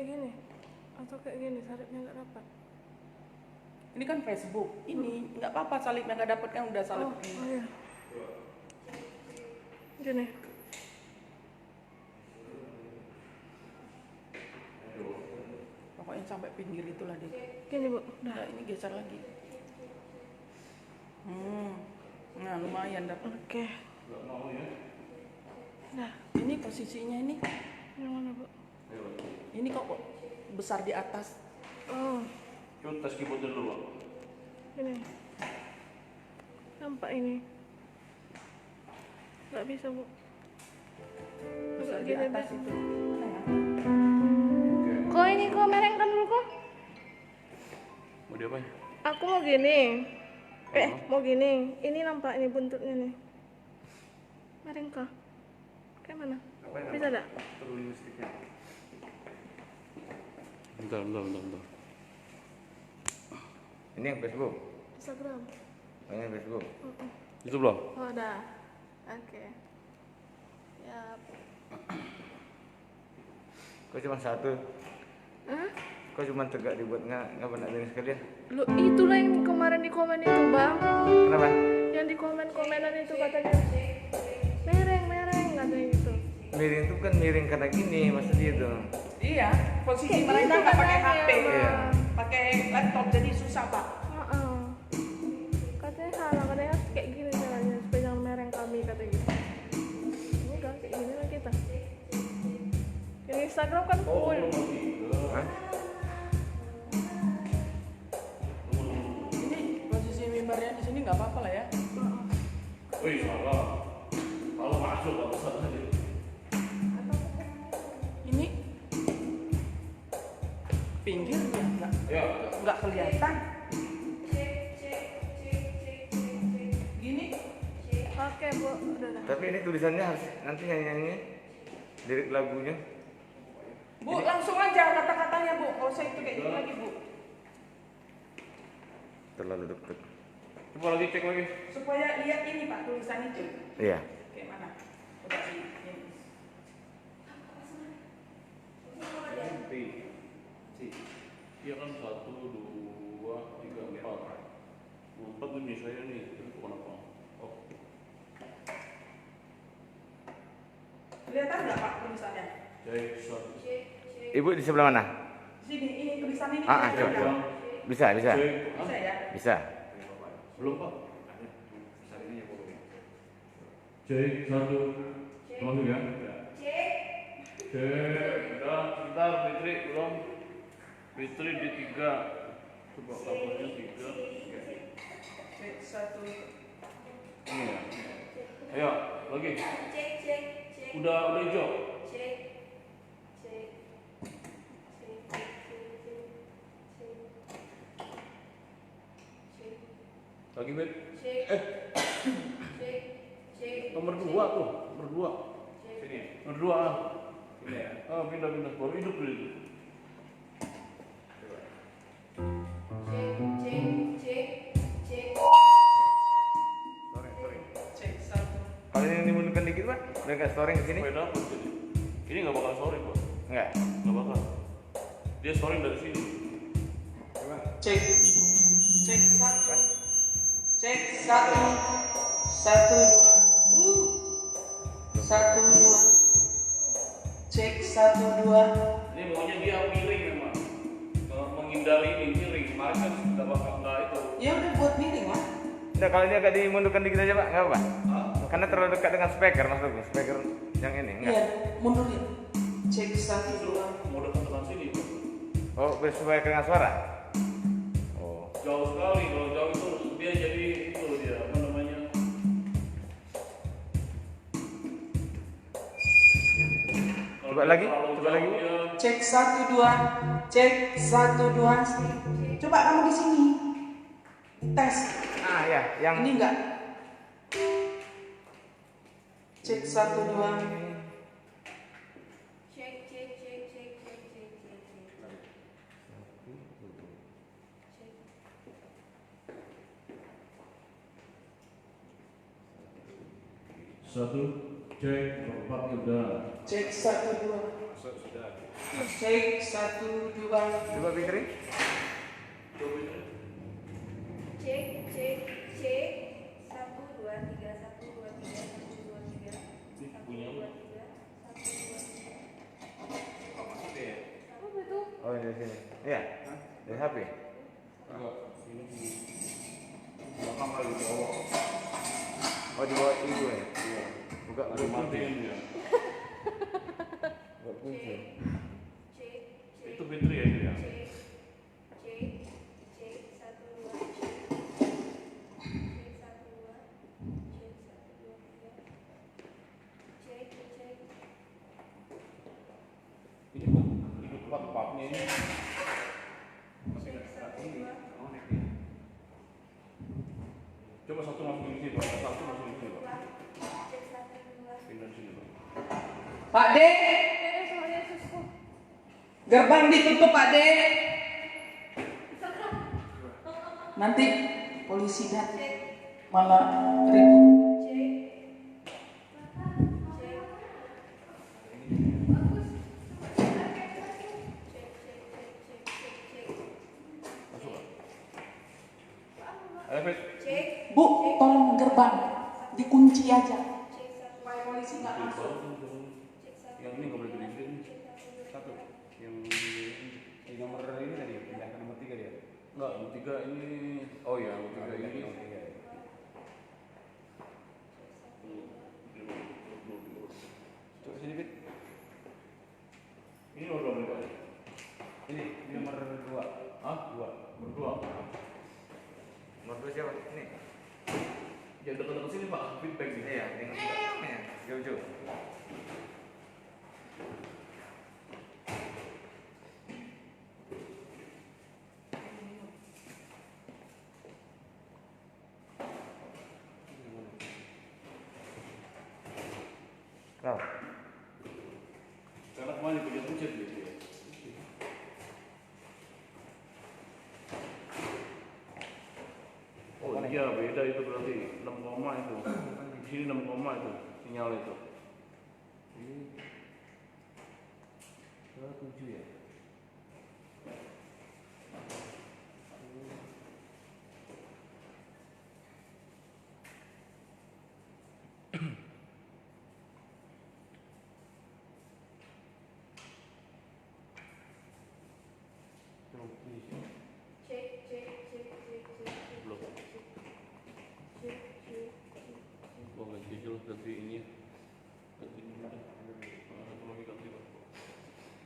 kayak gini atau kayak gini salibnya nggak dapat. Ini kan Facebook. Ini nggak apa-apa salibnya nggak dapat kan udah salib. Oh iya. Gini. Pokoknya sampai pinggir itulah deh. Gini Bu. Dah. Nah, ini geser lagi. Nah lumayan dapat. Oke. Nah. Ini posisinya ini. Yang mana Bu? Ini kok besar di atas. Oh. Coba tes keyboard dulu, Pak. Ini. Nampak ini. Nggak bisa Bu. Besar di Gini, atas Bu. itu. Mana ya? Kok ini kok merengkan dulu kok? Mau dia apa? Aku mau gini. Mau gini. Ini nampak ini buntutnya nih. Merengkah. Kayak mana? Bisa enggak? Perlu listriknya. Bentar. Ini yang Facebook. Instagram. Oh, ini Facebook. Itu belum? Oh, udah. Oke. Yap. Kok cuma satu? Hah? Kok cuma tegak dibuat nggak pernah ini sekalian? Lu itulah yang kemarin di komen itu, Bang. Kenapa? Yang di komen-komenan itu katanya mereng katanya gitu. Miring itu kan miring karena gini maksud dia tuh. Iya, posisi Kayak mereka gitu nggak pakai katanya, HP, Iya. pakai laptop jadi susah Pak. Heeh. Katanya salah, katanya kayak gini caranya supaya jangan mereng kami katanya gitu. Udah kayak gini lah kita. Yang Instagram kan full. Hah? Ini posisi mimbarnya di sini nggak apa-apa lah ya. Wih, salah. Kalau masuk nggak usah aja. Ini pinggirnya Ya. nggak kelihatan. Gini. Oke, Bu. Udah dah. Tapi ini tulisannya harus nanti nyanyi lirik lagunya. Bu, langsung aja kata-katanya Bu. Kalau saya itu kayak gini lagi Bu. Terlalu dekat. Coba lagi cek lagi. Supaya lihat ini Pak tulisan itu. Iya. Kayak mana? Coba ini. Iya kan 1, 2, 3, 4. 4 bunyi saya nih. Ini bukan apa? Oh. Kelihatan nggak Pak tulisannya? Cek 1. Ibu di sebelah mana? Sini, ini tulisan ini. Coba. kelihatan nggak? Bisa. Bisa Cek. ya? Bisa. Belum, Pak. Cek 1. Masuk ya? Cek. Udah, sebentar Fitri belum. Fitri di 3. Coba kabelnya 3. Cek 1. Ini ya. Ayo, lagi. Udah hijau. Lagi, Bet. Nomor 2 tuh, nomor 2. Sini. Nomor 2. Ini ya. Ah, pindah. Baru hidup dulu. Cek 1. Kalau ini dimundurkan dikit Pak, mereka storing ke sini? Supaya dapat jadi. Ini nggak bakal storing, Pak. Enggak. Nggak bakal. Dia storing dari sini. Coba. Cek 1. Cek 1. 1 2. 1 2. Cek 1 2. Ini maunya dia miring memang. Kalau menghindari ini miring, kemarin kan sudah bakal nggak itu. Ya udah buat miring lah. Nah, kalau ini agak dimundurkan dikit aja Pak, nggak apa-apa? Karena terlalu dekat dengan speaker maksudku, speaker yang ini, enggak? Iya, mundurin. Cek 1 2. Mau dekat dengan sini, Pak. Oh, sesuai dengan suara? Oh. Jauh sekali, kalau jauh itu dia jadi itu dia apa namanya? Coba lagi, coba lagi. Cek 1 2. Cek 1 2. Coba kamu di sini. Tes. Ah ya, yang Ini enggak. Cek 1 2. Satu, Cek, Bapak udah. Cek 1 2. Sudah. Cek 1 2. Coba Fitri. Cek, cek, cek. 1, 2, 3, 1, 2, 3, 1, 2, 3. 1, 2, 3, 1, 2, 3. Apa itu? Oh dari sini. Iya. Dari HP. Enggak, ini di belakang kali di bawah. Oh di bawah ibu ya. Iya. Buka Lagi matiin dia. Buka kunci. Cek, cek, Itu Fitri ya itu ya. cek, cek, cek. 1, 2, cek. Cek 1, 2. Cek 1, 2, 3. Cek, cek. Ini kok ikut part-partnya ini. Cek 1, 2. Coba satu masukin sini, Pak. Satu masukin sini, Pak. Cek 1, 2. Pindah sini, Pak. Pak D, Sama Yesusku. gerbang ditutup Pak D. Nanti polisi datang malah ribut. Cek. Cek. Bagus. Cek, cek, cek, cek, cek. Masuk, Pak. Ayo, Fit. Cek. Bu, tolong gerbang dikunci aja Cek 1. supaya polisi nggak masuk. Cek 1. Yang ini nggak boleh berhenti nih. Satu. Yang Di nomor ini tadi pindah ke nomor 3 dia. enggak, yang tiga ini. Oh ya, yang tiga ini. Coba sini Fit. Ini nomor berapa, Pak? Ini nomor 2. Hah? Berdua. Nomor 2 siapa? Ini. Ya dekat-dekat sini, Pak. Feedback nih. Iya, dengan jauh-jauh. Kau. Karena kemarin pencet gitu ya. Oh iya, beda itu berarti 6 koma itu. Di sini 6 koma itu sinyal itu. Ini 7 ya. Cek, cek, cek, cek, cek. Belum. Cek, cek. Oh ganti aja lah, ganti ini. Ganti ini udah. Satu lagi ganti, Pak.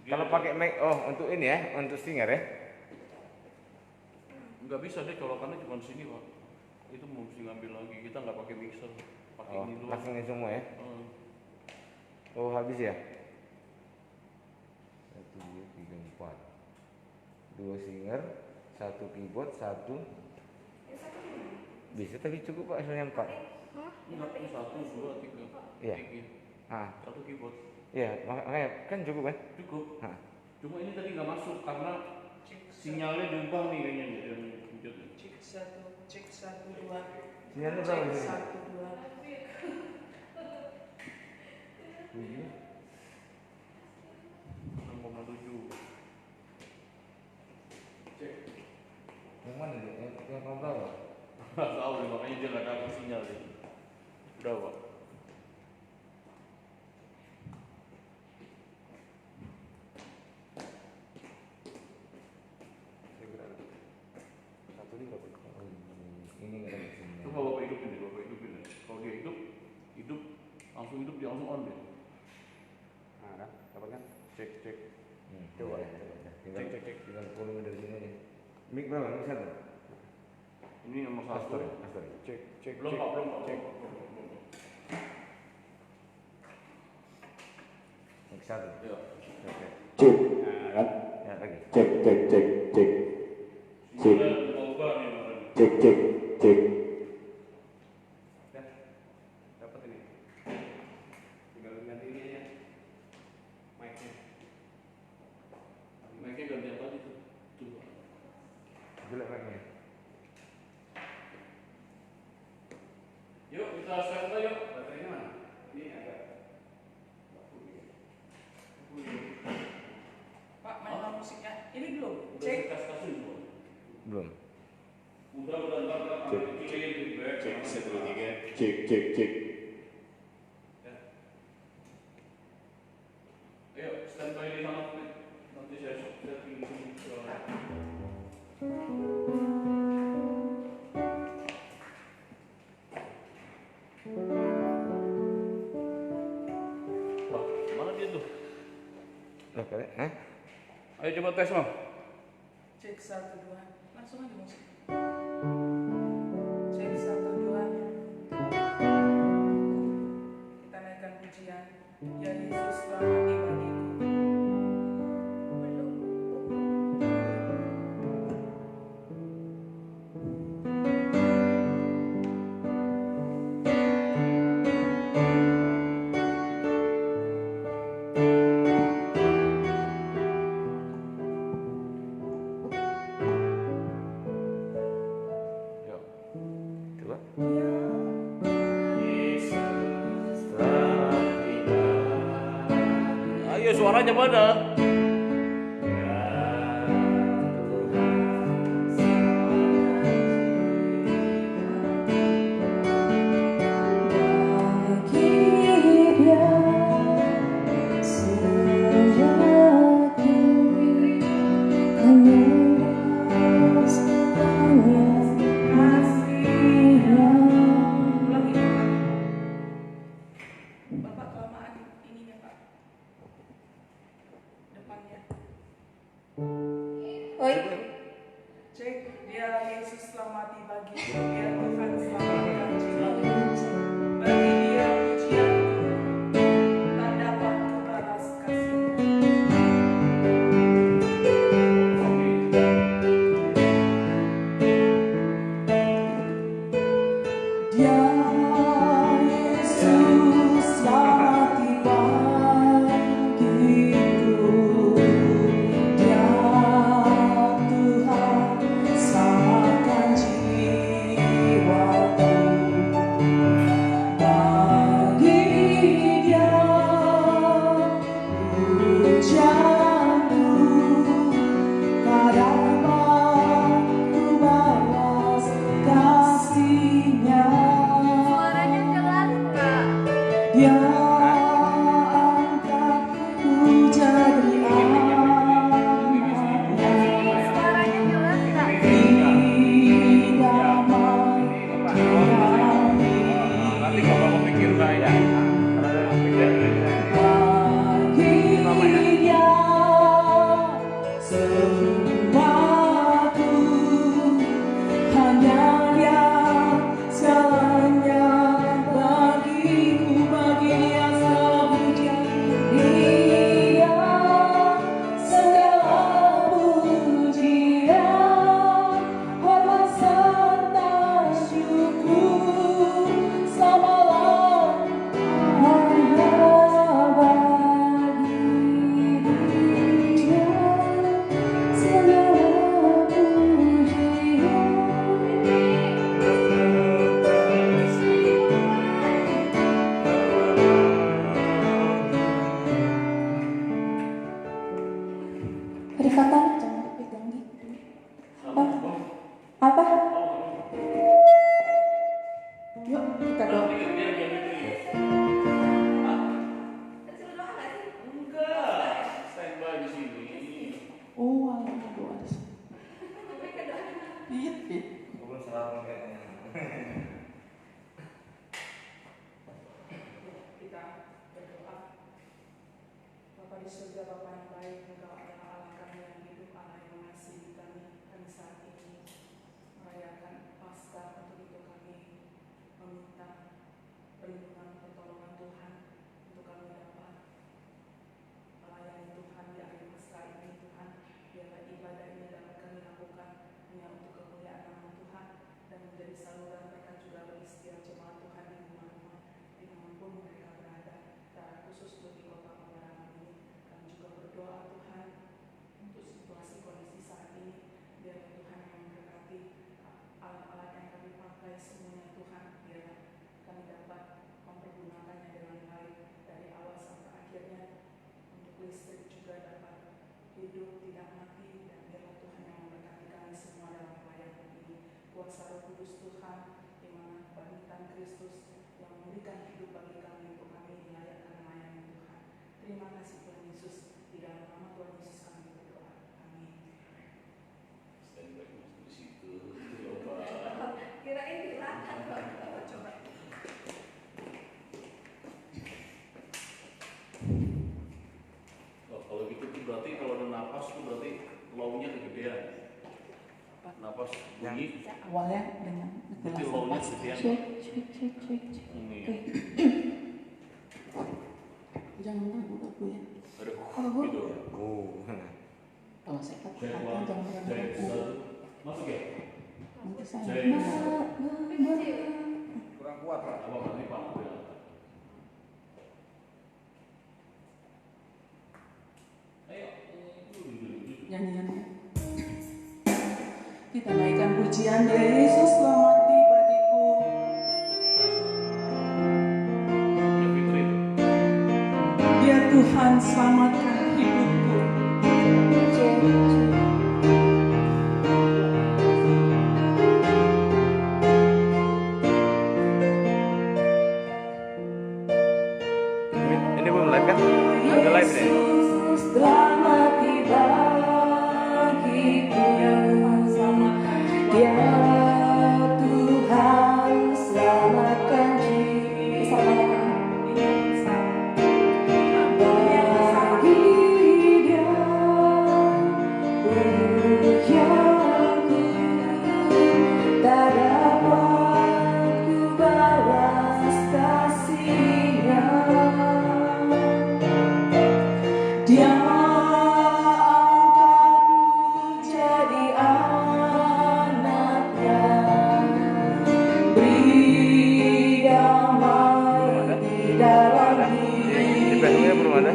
Kalau pakai mic, oh untuk ini ya, untuk singer ya. Nggak bisa deh, colokannya cuma sini, Pak. Itu mesti ngambil lagi. Kita nggak pakai mixer, pakai Oh, ini doang. langsung ini semua ya. Hmm. Oh habis ya. 1, 2, 3, 4. 2 singer, 1 keyboard, 1 bisa tapi cukup Pak soalnya 4. Enggak, itu 1, 2, 3. Iya. Tiga. Ah, 1 keyboard. iya makanya kan cukup kan? Cukup. Hah. Cuma ini tadi nggak masuk karena sinyalnya diubah nih kayaknya nih. Yang pencet. Cek 1 2. Sinyalnya berapa di sini? 1 2. 7. 6,7. Yang mana dia? Yang nomor berapa? Nggak tahu nih, makanya dia nggak dapat sinyal deh. Udah, Pak. Saya kira 1 ini berapa? Oh, ini nggak ada sinyal. Coba Bapak hidupin deh, Bapak hidupin deh. Kalau dia hidup, langsung hidup, dia langsung on deh. Nah, kan? Dapat kan? Cek. Coba ya. Cek. Tinggal volume dari sini aja. Mic berapa? Mic 1. Ini nomor 1. Sorry. Cek. Belum, Pak, belum, Pak. Cek. Mic 1. Ya. Oke. Cek, Ya lagi. cek. Sinyalnya mau ubah nih, Pak. Cek. Dah. Dapat ini. Tinggal ganti ini aja. Mic-nya. Mic-nya ganti yang tadi tuh. Tuh, Pak. Jelek mic-nya. Yuk, kita share yuk. Baterainya mana? Ini ada. Belum. Udah ntar Cek, pilih feedback. Cek 1 2 3. Cek. Ya. Ayo standby di sana nanti saya setting soalnya. Wah, mana dia tuh? Lah kali, Ayo coba tes Bang. Cek 1 2. Langsung aja musik. Cek 1 2. Kita naikkan pujian. Ya Yesus telah mati bagiku. Yuk. Coba. Ayo suaranya mana? Bapak kelamaan ininya Pak. Depannya. Oi. Cek, dia Yesus telah mati bagiku, dia Tuhan selamatkan jiwaku. Bagi dia pujianku, tak dapat kubalas kasihnya. Dia Yesus telah mati bagiku, dia Tuhan selamatkan jiwaku. Bagi dia pujianku, tak dapat kubalas kasihnya. Suaranya jelas nggak? Dia angkat ku jadi anaknya. Suaranya jelas nggak? Nanti kalau mau pikir saya, Bagi dia semuaku, hanya dia segalanya bagiku. Bagi dia segala pujian, dia segala pujian, hormat serta syukur selama-lamanya bagi dia segala pujian. Rifatan jangan dipegang gitu. Apa? Yuk kita doa. enggak standby di sini. Oh, alah doa di sini. Iya, iya. Belum salah kayaknya. Kita berdoa. Bapa di surga, Bapa yang baik, Engkau adalah Allah kami yang hidup, Allah yang mengasihi kami. Kami saat ini merayakan Paskah, untuk itu kami meminta perlindungan pertolongan Tuhan untuk kami dapat melayani Tuhan di akhir Paskah ini. Tuhan, biarlah ibadah ini dapat kami lakukan hanya untuk kemuliaan nama Tuhan dan menjadi saluran berkat juga bagi setiap jemaat Tuhan di rumah-rumah dimanapun mereka berada. Secara khusus untuk di kota Pawarangan ini, kami juga berdoa Tuhan untuk situasi kondisi saat ini. Biar Tuhan yang memberkati alat-alat yang kami pakai semuanya Tuhan, biar kami dapat mempergunakannya dengan baik dari awal sampai akhirnya, untuk listrik juga dapat hidup tidak mati, dan biarlah Tuhan yang memberkati kami semua dalam Kudus Tuhan, di mana bangkitan Kristus yang memberikan hidup bagi kami untuk kami dilayakkan melayani Tuhan. Terima kasih Tuhan Yesus, di dalam nama Tuhan Yesus kami berdoa. Amin. Standby mas di situ. Coba. Kirain di belakang. Coba. Oh, kalau gitu tuh berarti kalau ada napas tuh berarti low-nya kegedean. Napas bunyi, Awalnya dengan berarti low-nya kegedean. cek. Ini ya. Jangan takut aku ya. Ada Oh. gitu. Kalau saya Cek katakan one, jangan cek takut. satu. Masuk ya? Nanti saya Cek. Kurang kuat pak. Apa nanti Pak? Ayo, nyanyiannya. Kita naikkan pujian Yesus selamat di bagiku. Ya Fitri itu. Biar Tuhan selamatkan hidupku. Ini belum live kan? Udah live nih. Yesus selamat di bagiku. Dia Tuhan selamatkan jiwa. Bagi Dia pujianku tak dapat ku balas kasih-Nya. Dia angkatku jadi anaknya, beri damai di dalam Ini besoknya belum ada.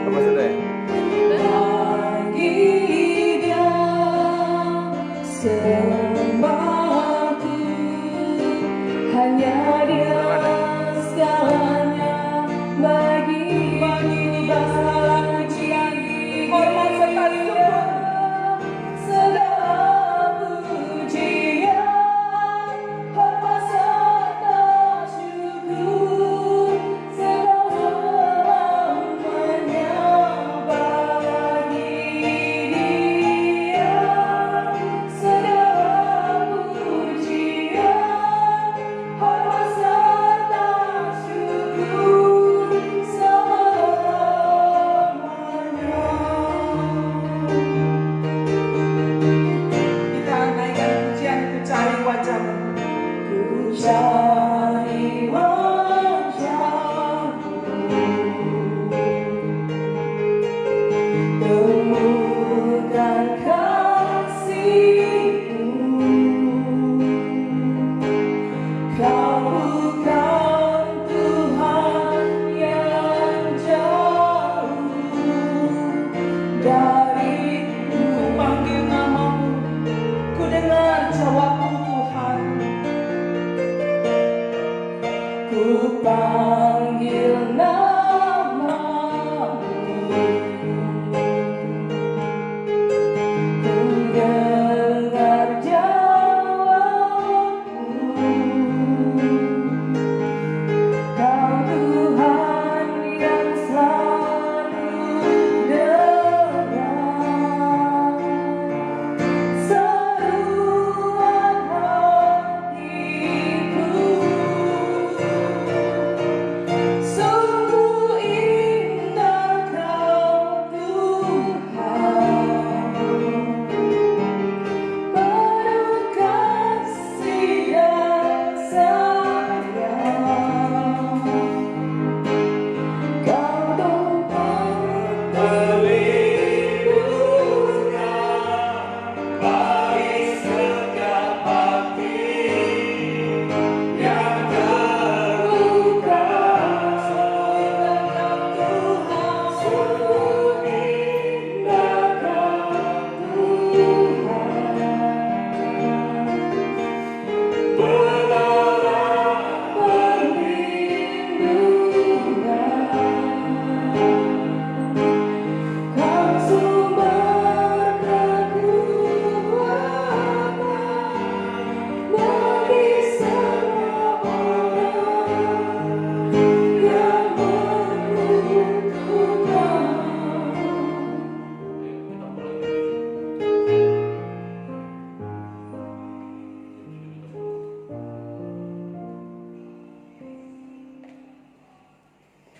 Apa sudah ya? bagi Dia sembahku, hanya Dia segalanya bagi segala pujian, hormat serta syukur, segala pujian, hormat serta syukur, segala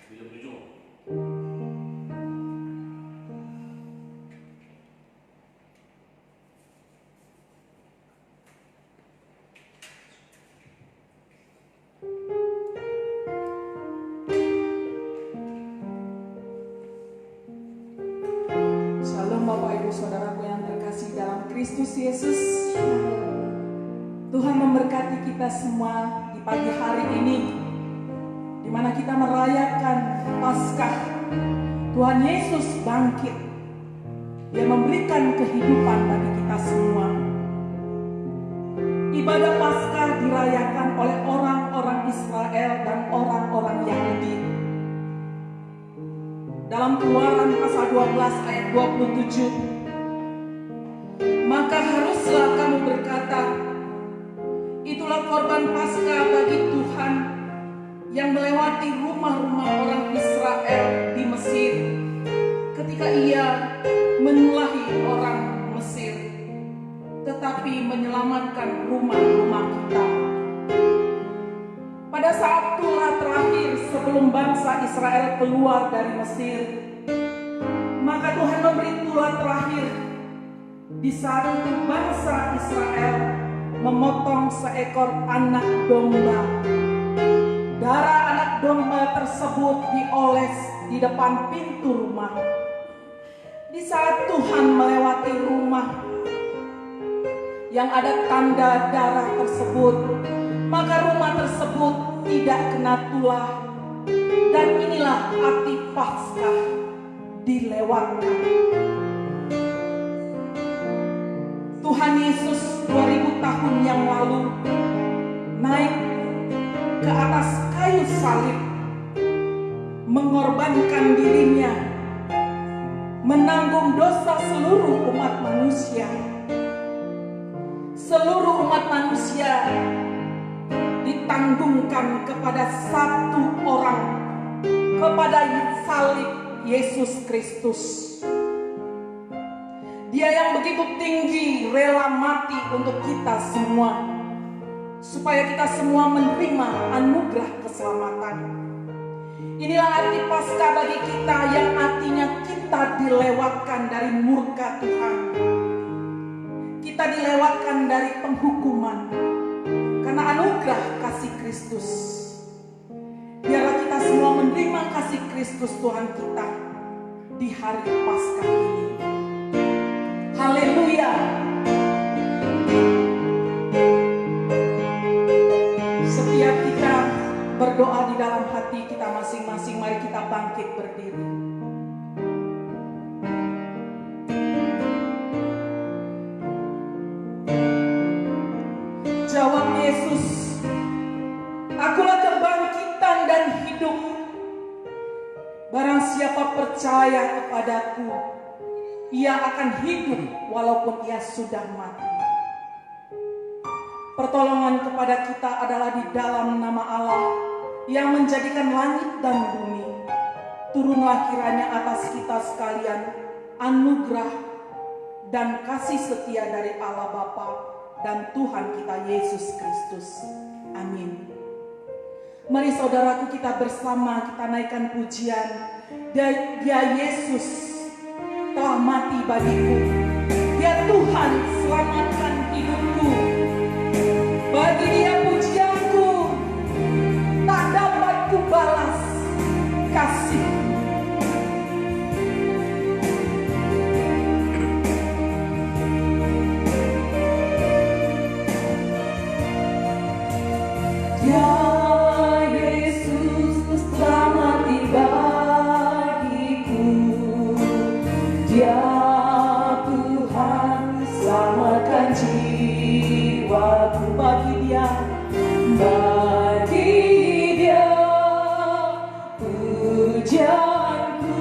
Di jam 7. Shalom Bapak Ibu Saudaraku yang terkasih dalam Kristus Yesus. Tuhan memberkati kita semua di pagi hari ini, di mana kita merayakan Paskah. Tuhan Yesus bangkit. Dia memberikan kehidupan bagi kita semua. Ibadah Paskah dirayakan oleh orang-orang Israel dan orang-orang Yahudi. Dalam Keluaran pasal 12 ayat 27, maka haruslah kamu berkata, itulah korban Paskah bagi Tuhan yang melewati rumah-rumah orang Israel di Mesir ketika ia menyulahi orang Mesir, tetapi menyelamatkan rumah-rumah kita. Pada saat tulah terakhir sebelum bangsa Israel keluar dari Mesir, maka Tuhan memberi tulah terakhir di saat itu bangsa Israel memotong seekor anak domba. Darah anak domba tersebut dioles di depan pintu rumah. Di saat Tuhan melewati rumah yang ada tanda darah tersebut, maka rumah tersebut tidak kena tulah. Dan inilah arti Paskah, dilewatkan. Tuhan Yesus 2000 tahun yang lalu naik ke atas kayu salib, mengorbankan dirinya, menanggung dosa seluruh umat manusia. Seluruh umat manusia ditanggungkan kepada satu orang, kepada salib Yesus Kristus. Dia yang begitu tinggi rela mati untuk kita semua, supaya kita semua menerima anugerah keselamatan. Inilah arti Paskah bagi kita, yang artinya kita dilewatkan dari murka Tuhan. Kita dilewatkan dari penghukuman karena anugerah kasih Kristus. Biarlah kita semua menerima kasih Kristus Tuhan kita di hari Paskah ini. Haleluya. Setiap kita berdoa di dalam hati kita masing-masing, mari kita bangkit berdiri. Jawab Yesus, akulah kebangkitan dan hidup. Barang siapa percaya kepadaku, ia akan hidup walaupun ia sudah mati. Pertolongan kepada kita adalah di dalam nama Allah yang menjadikan langit dan bumi. Turunlah kiranya atas kita sekalian anugerah dan kasih setia dari Allah Bapa dan Tuhan kita Yesus Kristus. Amin. Mari saudaraku, kita bersama kita naikkan pujian. Dia Yesus telah mati bagiku. Dia Tuhan selamatkan hidupku. Bagi Dia pujianku tak dapat kubalas kasih. Dia Yesus telah mati bagiku. Dia Tuhan selamatkan jiwaku. Bagi Dia pujianku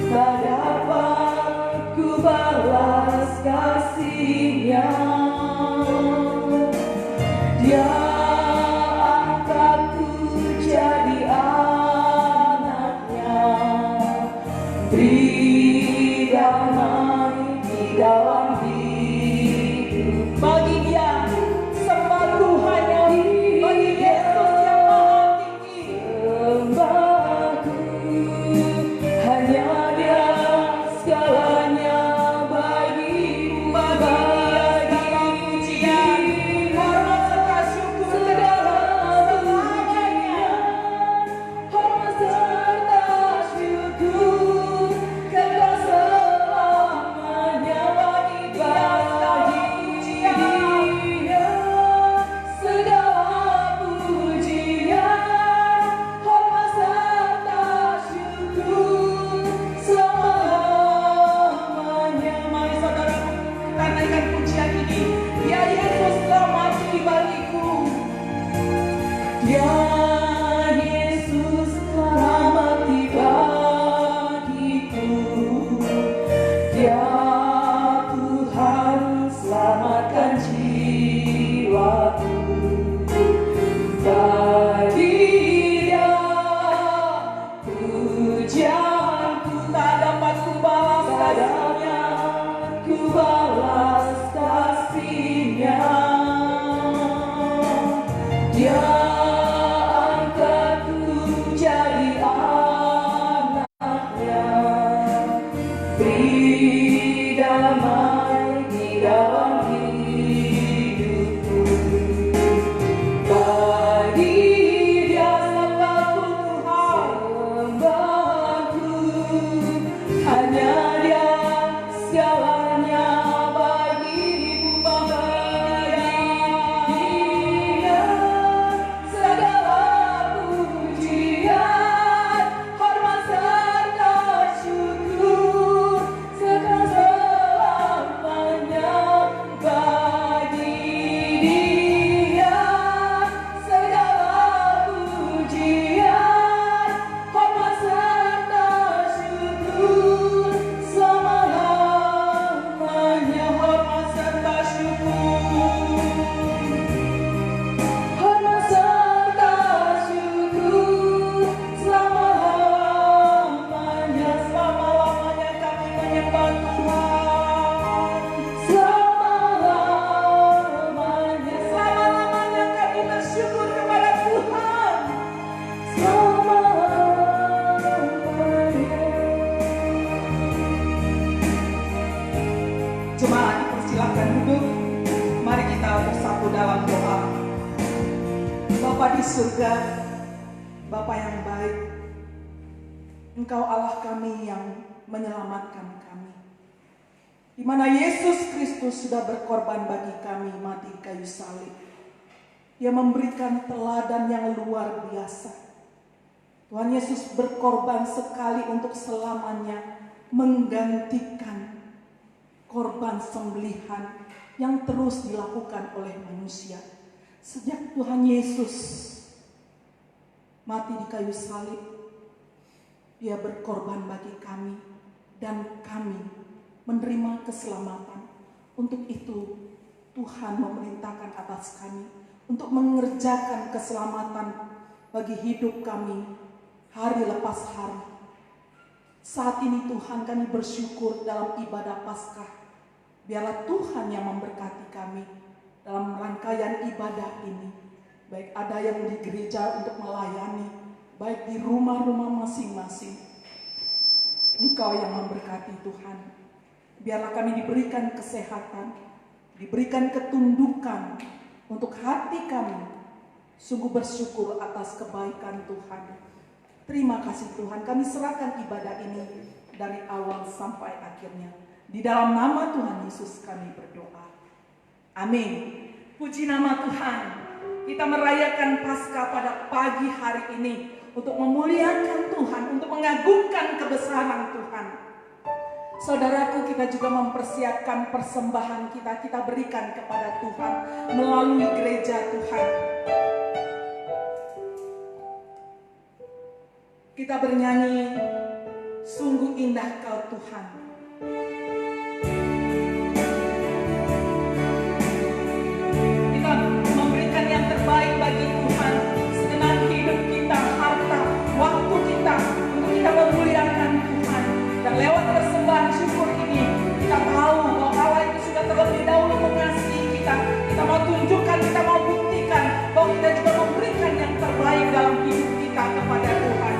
tak dapat ku balas kasih-Nya. Dia angkatku jadi anak-Nya, beri damai di dalam hidup. Bagi Dia sembah Tuhan, bagi Yesus yang maha tinggi. Sembah Beri damai di dalam hidupku. Bagi Dia selalu hambaku, hanya Dia segalanya bagiku. Bahagia segala pujian, hormat serta syukur selamanya bagi Dia. Segala pujian, hormat serta syukur selamanya. Hormat serta syukur, hormat serta syukur selama-lamanya. Selama-lamanya kami menyembah Tuhan. Selama-lamanya, selama-lamanya kami bersyukur kepada Tuhan. Selama-lamanya. Jemaat dipersilakan duduk. Mari kita bersatu dalam doa. Bapa di surga, Bapa yang baik, Engkau Allah kami yang menyelamatkan kami, di mana Yesus Kristus sudah berkorban bagi kami mati di kayu salib. Dia memberikan teladan yang luar biasa. Tuhan Yesus berkorban sekali untuk selamanya, menggantikan korban sembelihan yang terus dilakukan oleh manusia. Sejak Tuhan Yesus mati di kayu salib, Dia berkorban bagi kami dan kami menerima keselamatan. Untuk itu Tuhan memerintahkan atas kami untuk mengerjakan keselamatan bagi hidup kami hari lepas hari. Saat ini Tuhan, kami bersyukur dalam ibadah Paskah. Biarlah Tuhan yang memberkati kami dalam rangkaian ibadah ini. Baik ada yang di gereja untuk melayani, baik di rumah-rumah masing-masing. Engkau yang memberkati Tuhan. Biarlah kami diberikan kesehatan, diberikan ketundukan untuk hati kami sungguh bersyukur atas kebaikan Tuhan. Terima kasih Tuhan, kami serahkan ibadah ini dari awal sampai akhirnya. Di dalam nama Tuhan Yesus kami berdoa. Amin. Puji nama Tuhan. Kita merayakan Paskah pada pagi hari ini untuk memuliakan Tuhan, untuk mengagungkan kebesaran Tuhan. Saudaraku, kita juga mempersiapkan persembahan kita berikan kepada Tuhan melalui gereja Tuhan. Kita bernyanyi, sungguh indah Kau Tuhan. Kita memberikan yang terbaik bagi Tuhan, segenap hidup kita, harta, waktu kita, untuk kita memuliakan Tuhan. Dan lewat persembahan syukur ini, kita tahu bahwa Allah itu sudah terlebih dahulu mengasihi kita. Kita mau tunjukkan, kita mau buktikan bahwa kita juga memberikan yang terbaik dalam hidup kita kepada Tuhan.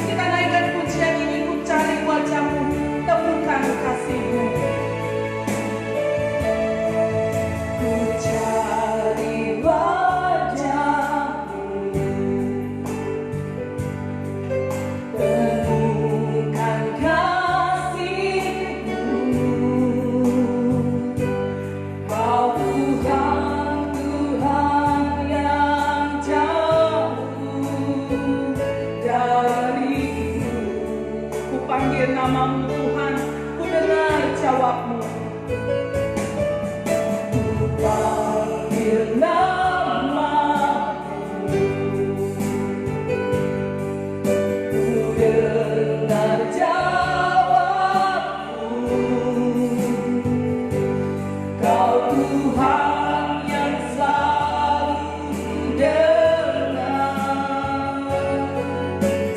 Kita naikkan pujian ini, ku cari wajah-Mu, temukan kasih-Mu. Ku cari wajah-Mu, temukan kasih-Mu. Kau Tuhan, Tuhan yang jauh dariku. Ku panggil nama-Mu Tuhan, ku dengar jawab-Mu. Ku panggil nama-Mu, ku dengar jawab-Mu. Kau Tuhan yang selalu dengar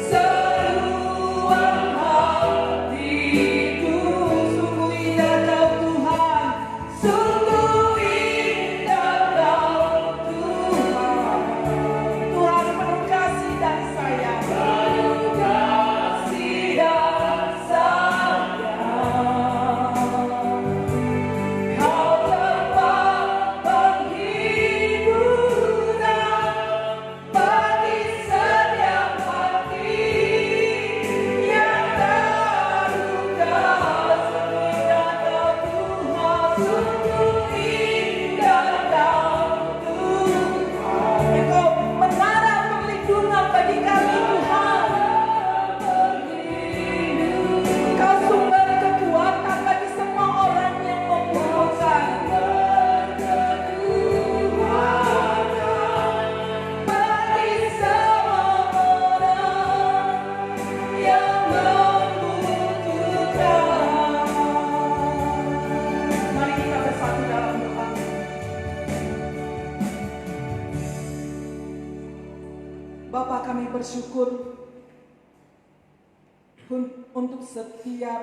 seruan hatiku. Sungguh indah Kau Tuhan, bersyukur untuk setiap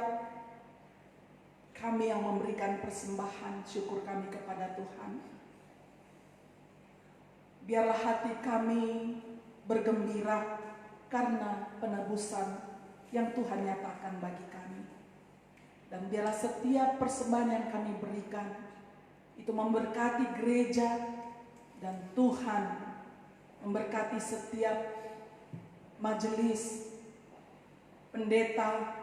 kami yang memberikan persembahan syukur kami kepada Tuhan. Biarlah hati kami bergembira karena penebusan yang Tuhan nyatakan bagi kami. Dan biarlah setiap persembahan yang kami berikan itu memberkati gereja, dan Tuhan memberkati setiap majelis, pendeta,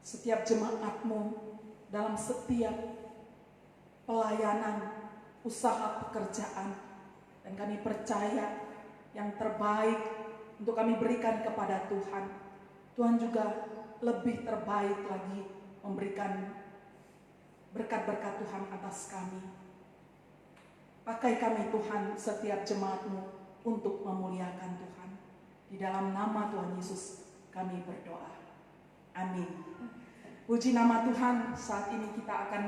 setiap jemaatmu dalam setiap pelayanan, usaha pekerjaan. Dan kami percaya yang terbaik untuk kami berikan kepada Tuhan. Tuhan juga lebih terbaik lagi memberikan berkat-berkat Tuhan atas kami. Pakai kami Tuhan, setiap jemaat-Mu untuk memuliakan Tuhan. Di dalam nama Tuhan Yesus kami berdoa. Amin. Puji nama Tuhan. Saat ini kita akan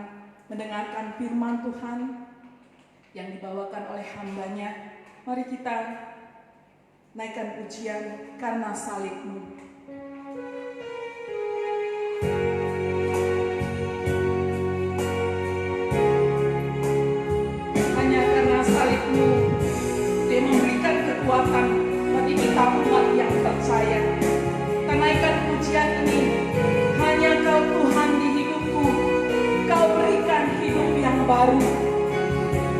mendengarkan firman Tuhan yang dibawakan oleh hamba-Nya. Mari kita naikkan pujian karena salib-Mu. Hanya karena salib-Mu Dia memberikan kekuatan bagi kita umat yang percaya. Kita naikkan pujian ini. Hanya Kau Tuhan di hidupku, Kau berikan hidup yang baru.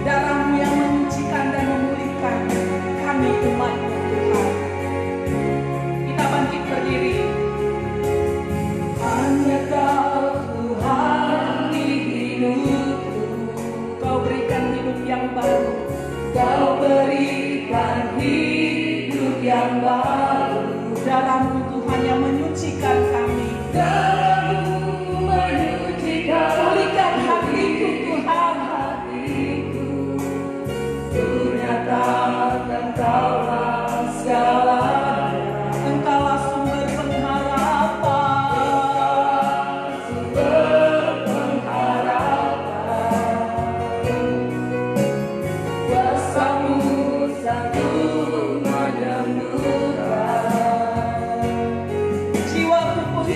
Darah-Mu yang menyucikan dan memulihkan kami umat-Mu Tuhan. Kita bangkit berdiri. Hanya Kau Tuhan di hidupku, Kau berikan hidup yang baru. Kau berikan hidup yang baru. Darah-Mu Tuhan yang menyucikan kami. Darah-Mu menyucikan. Pulihkan hatiku Tuhan. Nyatakan Kaulah segalanya. Engkaulah sumber pengharapan. Sumber pengharapan. Kuasa-Mu sanggup menyembuhkan. Jiwaku pun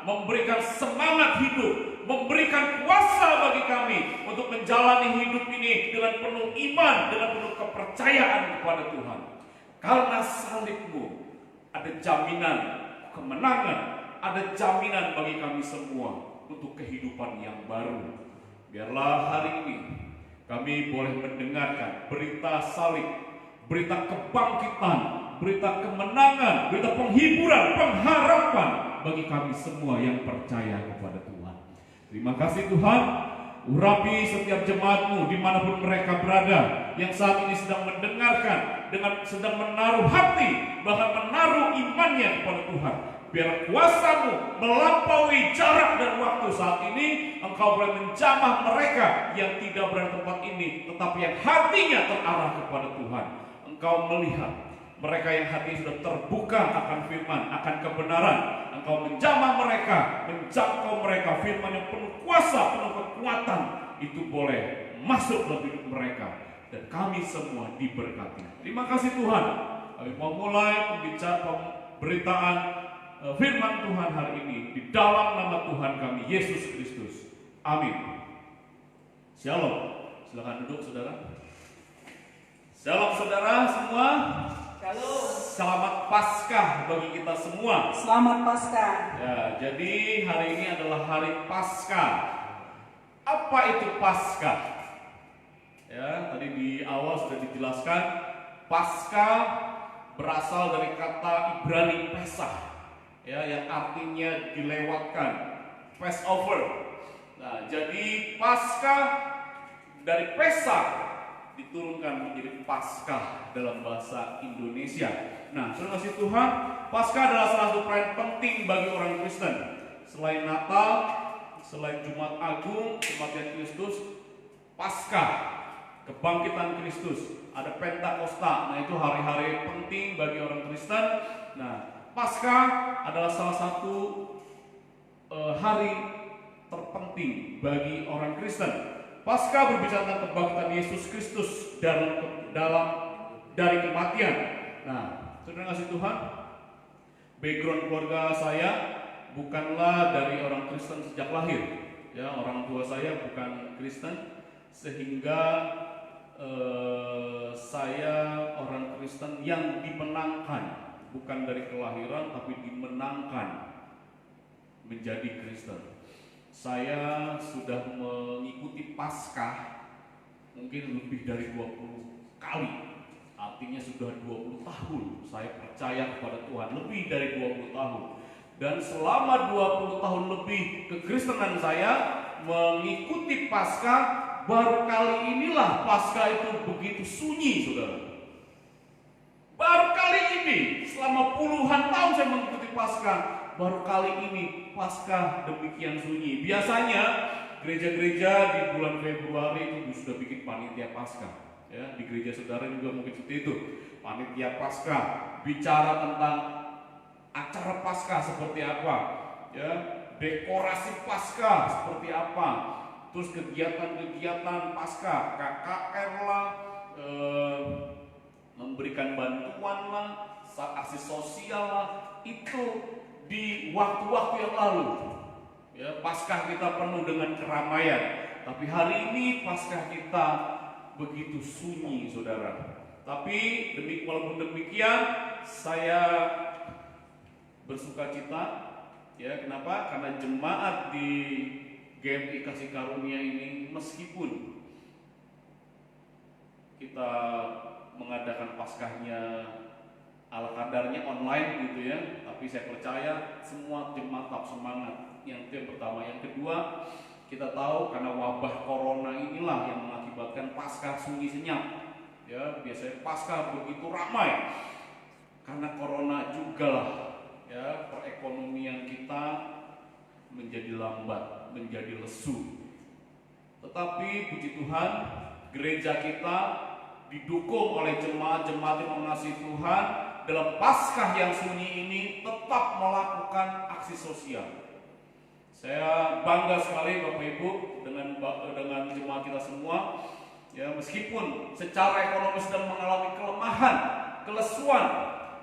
memberikan semangat hidup, memberikan kuasa bagi kami untuk menjalani hidup ini dengan penuh iman, dengan penuh kepercayaan kepada Tuhan. Karena salib-Mu ada jaminan kemenangan, ada jaminan bagi kami semua untuk kehidupan yang baru. Biarlah hari ini kami boleh mendengarkan berita salib, berita kebangkitan, berita kemenangan, berita penghiburan, pengharapan bagi kami semua yang percaya kepada Tuhan. Terima kasih Tuhan. Urapi setiap jemaat-Mu dimanapun mereka berada, yang saat ini sedang mendengarkan, sedang menaruh hati, bahkan menaruh imannya kepada Tuhan. Biar kuasa-Mu melampaui jarak dan waktu saat ini. Engkau boleh menjamah mereka yang tidak berada di tempat ini, tetapi yang hatinya terarah kepada Tuhan. Engkau melihat mereka yang hati sudah terbuka akan firman, akan kebenaran. Engkau menjamah mereka, menjangkau mereka. Firman yang penuh kuasa, penuh kekuatan, itu boleh masuk dalam hidup mereka. Dan kami semua diberkati. Terima kasih Tuhan. Kami mau mulai pemberitaan firman Tuhan hari ini di dalam nama Tuhan kami, Yesus Kristus. Amin. Shalom. Silakan duduk saudara. Shalom saudara semua. Shalom. Selamat Paskah bagi kita semua. Selamat Paskah. Ya, jadi hari ini adalah hari Paskah. Apa itu Paskah? Ya, tadi di awal sudah dijelaskan. Paskah berasal dari kata Ibrani Pesach, ya, yang artinya dilewatkan, Passover. Nah, jadi Paskah dari Pesach diturunkan menjadi Paskah dalam bahasa Indonesia. Nah, saudara kasih Tuhan, Paskah adalah salah satu perayaan penting bagi orang Kristen. Selain Natal, selain Jumat Agung, kematian Kristus, Paskah, kebangkitan Kristus, ada Pentakosta. Nah, itu hari-hari penting bagi orang Kristen. Nah, Paskah adalah salah satu hari terpenting bagi orang Kristen. Paskah berbicara tentang kebangkitan Yesus Kristus dari kematian. Nah, saudara kasih Tuhan, background keluarga saya bukanlah dari orang Kristen sejak lahir. Ya, orang tua saya bukan Kristen, sehingga saya orang Kristen yang dimenangkan, bukan dari kelahiran tapi dimenangkan menjadi Kristen. Saya sudah mengikuti Paskah mungkin lebih dari 20 kali. Artinya sudah 20 tahun saya percaya kepada Tuhan, lebih dari 20 tahun. Dan selama 20 tahun lebih kekristenan saya mengikuti Paskah, baru kali inilah Paskah itu begitu sunyi, saudara. Baru kali ini, selama puluhan tahun saya mengikuti Paskah, baru kali ini Paskah demikian sunyi. Biasanya gereja-gereja di bulan Februari itu sudah bikin panitia Paskah. Ya, di gereja saudara juga mungkin seperti itu. Panitia Paskah bicara tentang acara Paskah seperti apa, ya, dekorasi Paskah seperti apa, terus kegiatan-kegiatan Paskah, KKR lah, memberikan bantuan lah, aksi sosial lah, itu di waktu-waktu yang lalu. Ya, Paskah kita penuh dengan keramaian, tapi hari ini Paskah kita begitu sunyi, saudara. Tapi walaupun demikian, saya bersuka cita. Ya, kenapa? Karena jemaat di GMI Kasih Karunia ini, meskipun kita mengadakan Paskahnya ala kadarnya online gitu ya, tapi saya percaya semua jemaat tetap semangat. Yang pertama, yang kedua, kita tahu karena wabah corona inilah yang mengakibatkan Paskah sunyi senyap. Ya, biasanya Paskah begitu ramai karena corona juga lah. Ya, perekonomian kita menjadi lambat, menjadi lesu. Tetapi puji Tuhan, gereja kita didukung oleh jemaat-jemaat yang mengasihi Tuhan dalam Paskah yang sunyi ini tetap melakukan aksi sosial. Saya bangga sekali Bapak Ibu dengan jemaat kita semua. Ya, meskipun secara ekonomi sedang mengalami kelemahan, kelesuan,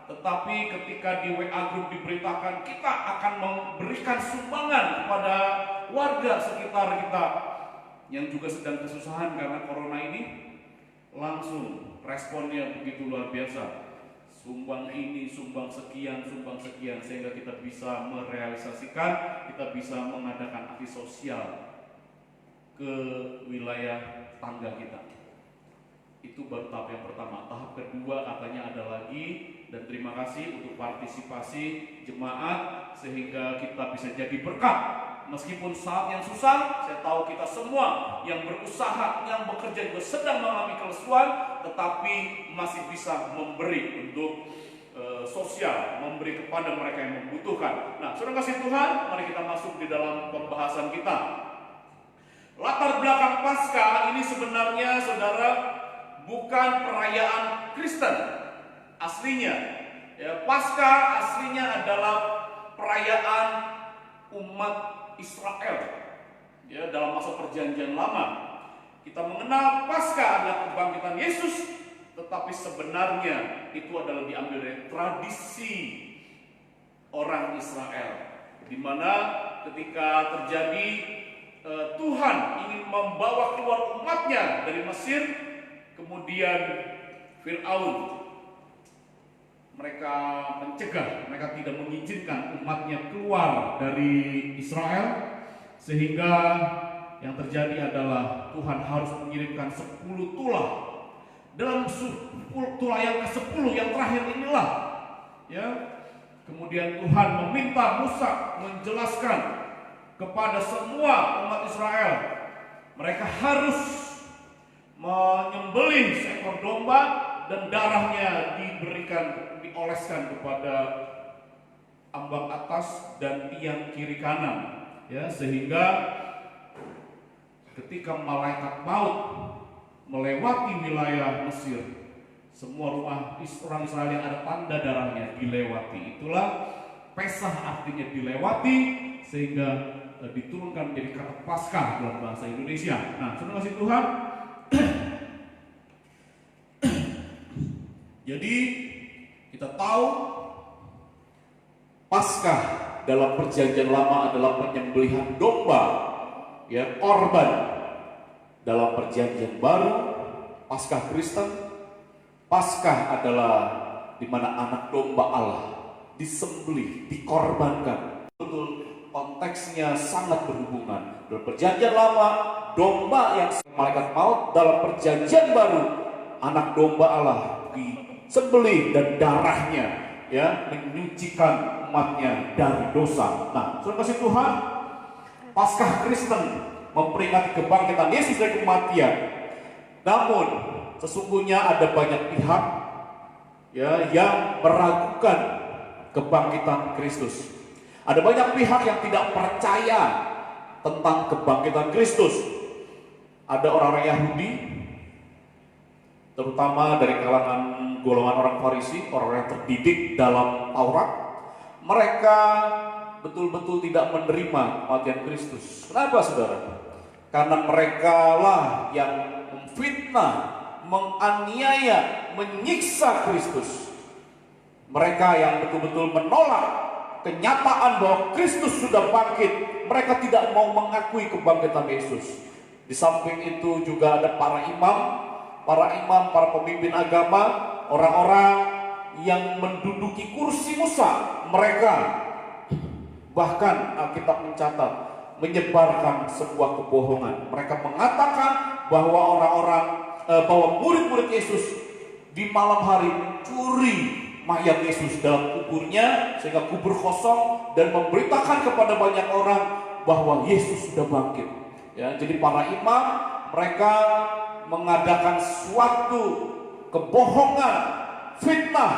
tetapi ketika di WA Group diberitakan kita akan memberikan sumbangan kepada warga sekitar kita yang juga sedang kesusahan karena corona ini, langsung responnya begitu luar biasa. Sumbang ini, sumbang sekian, sehingga kita bisa merealisasikan, kita bisa mengadakan aksi sosial ke wilayah tangga kita. Itu baru tahap yang pertama. Tahap kedua katanya ada lagi, dan terima kasih untuk partisipasi jemaat sehingga kita bisa jadi berkat. Meskipun saat yang susah, saya tahu kita semua yang berusaha, yang bekerja juga sedang mengalami kelesuan, tetapi masih bisa memberi untuk sosial, memberi kepada mereka yang membutuhkan. Nah, saudara kasih Tuhan, mari kita masuk di dalam pembahasan kita. Latar belakang Paskah ini sebenarnya, saudara, bukan perayaan Kristen aslinya. Ya, Paskah aslinya adalah perayaan umat Israel. Ya, dalam masa perjanjian lama kita mengenal Paskah adalah kebangkitan Yesus, tetapi sebenarnya itu adalah diambil dari tradisi orang Israel, di mana ketika terjadi Tuhan ingin membawa keluar umatnya dari Mesir, kemudian Fir'aun mereka mencegah, mereka tidak mengizinkan umatnya keluar dari Israel, sehingga yang terjadi adalah Tuhan harus mengirimkan 10 tulah. Dalam 10 tulah yang ke-10 yang terakhir inilah, ya, kemudian Tuhan meminta Musa menjelaskan kepada semua umat Israel, mereka harus menyembelih seekor domba dan darahnya dioleskan kepada ambang atas dan tiang kiri kanan, ya, sehingga ketika malaikat maut melewati wilayah Mesir, semua rumah orang Israel yang ada tanda darahnya dilewati. Itulah Pesah, artinya dilewati, sehingga diturunkan menjadi kata Paskah dalam bahasa Indonesia. Nah, saudara kasih Tuhan, jadi kita tahu Paskah dalam perjanjian lama adalah penyembelihan domba, ya, korban. Dalam perjanjian baru, Paskah Kristen, Paskah adalah di mana anak domba Allah disembelih, dikorbankan. Betul, konteksnya sangat berhubungan. Dalam perjanjian lama, domba yang malaikat maut. Dalam perjanjian baru, anak domba Allah disembelih dan darahnya, ya, menyucikan umatnya dari dosa. Nah, saudara kasih Tuhan, Paskah Kristen memperingati kebangkitan Yesus dari kematian. Namun sesungguhnya ada banyak pihak, ya, yang meragukan kebangkitan Kristus. Ada banyak pihak yang tidak percaya tentang kebangkitan Kristus. Ada orang-orang Yahudi, terutama dari kalangan golongan orang Farisi, orang yang terdidik dalam Taurat. Mereka betul-betul tidak menerima kematian Kristus. Kenapa, saudara? Karena mereka lah yang memfitnah, menganiaya, menyiksa Kristus. Mereka yang betul-betul menolak kenyataan bahwa Kristus sudah bangkit. Mereka tidak mau mengakui kebangkitan Yesus. Di samping itu juga ada para imam, para pemimpin agama, orang-orang yang menduduki kursi Musa. Mereka bahkan Alkitab mencatat menyebarkan sebuah kebohongan. Mereka mengatakan bahwa bahwa murid-murid Yesus di malam hari mencuri mayat Yesus dalam kuburnya, sehingga kubur kosong, dan memberitakan kepada banyak orang bahwa Yesus sudah bangkit. Ya, jadi para imam mereka mengadakan suatu kebohongan, fitnah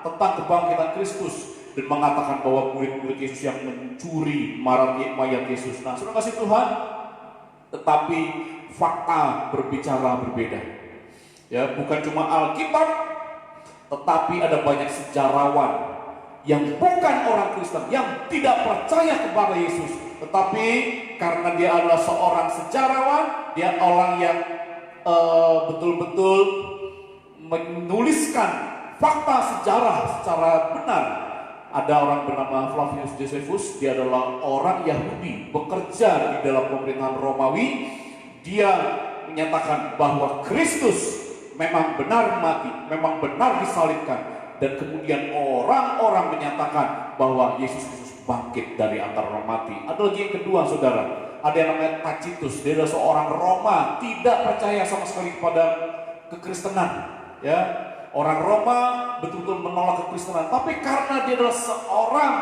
tentang kebangkitan Kristus, dan mengatakan bahwa murid-murid Yesus yang mencuri mayat Yesus. Nah, saudara kasih Tuhan, tetapi fakta berbicara berbeda. Ya, bukan cuma Alkitab, tetapi ada banyak sejarawan yang bukan orang Kristen, yang tidak percaya kepada Yesus, tetapi karena dia adalah seorang sejarawan, dia orang yang betul-betul menuliskan fakta sejarah secara benar. Ada orang bernama Flavius Josephus, dia adalah orang Yahudi bekerja di dalam pemerintahan Romawi. Dia menyatakan bahwa Kristus memang benar mati, memang benar disalibkan, dan kemudian orang-orang menyatakan bahwa Yesus Kristus bangkit dari antara orang mati. Ada lagi yang kedua, saudara, ada yang namanya Tacitus. Dia adalah seorang Roma, tidak percaya sama sekali kepada kekristenan, ya. Orang Roma betul-betul menolak kekristenan, tapi karena dia adalah seorang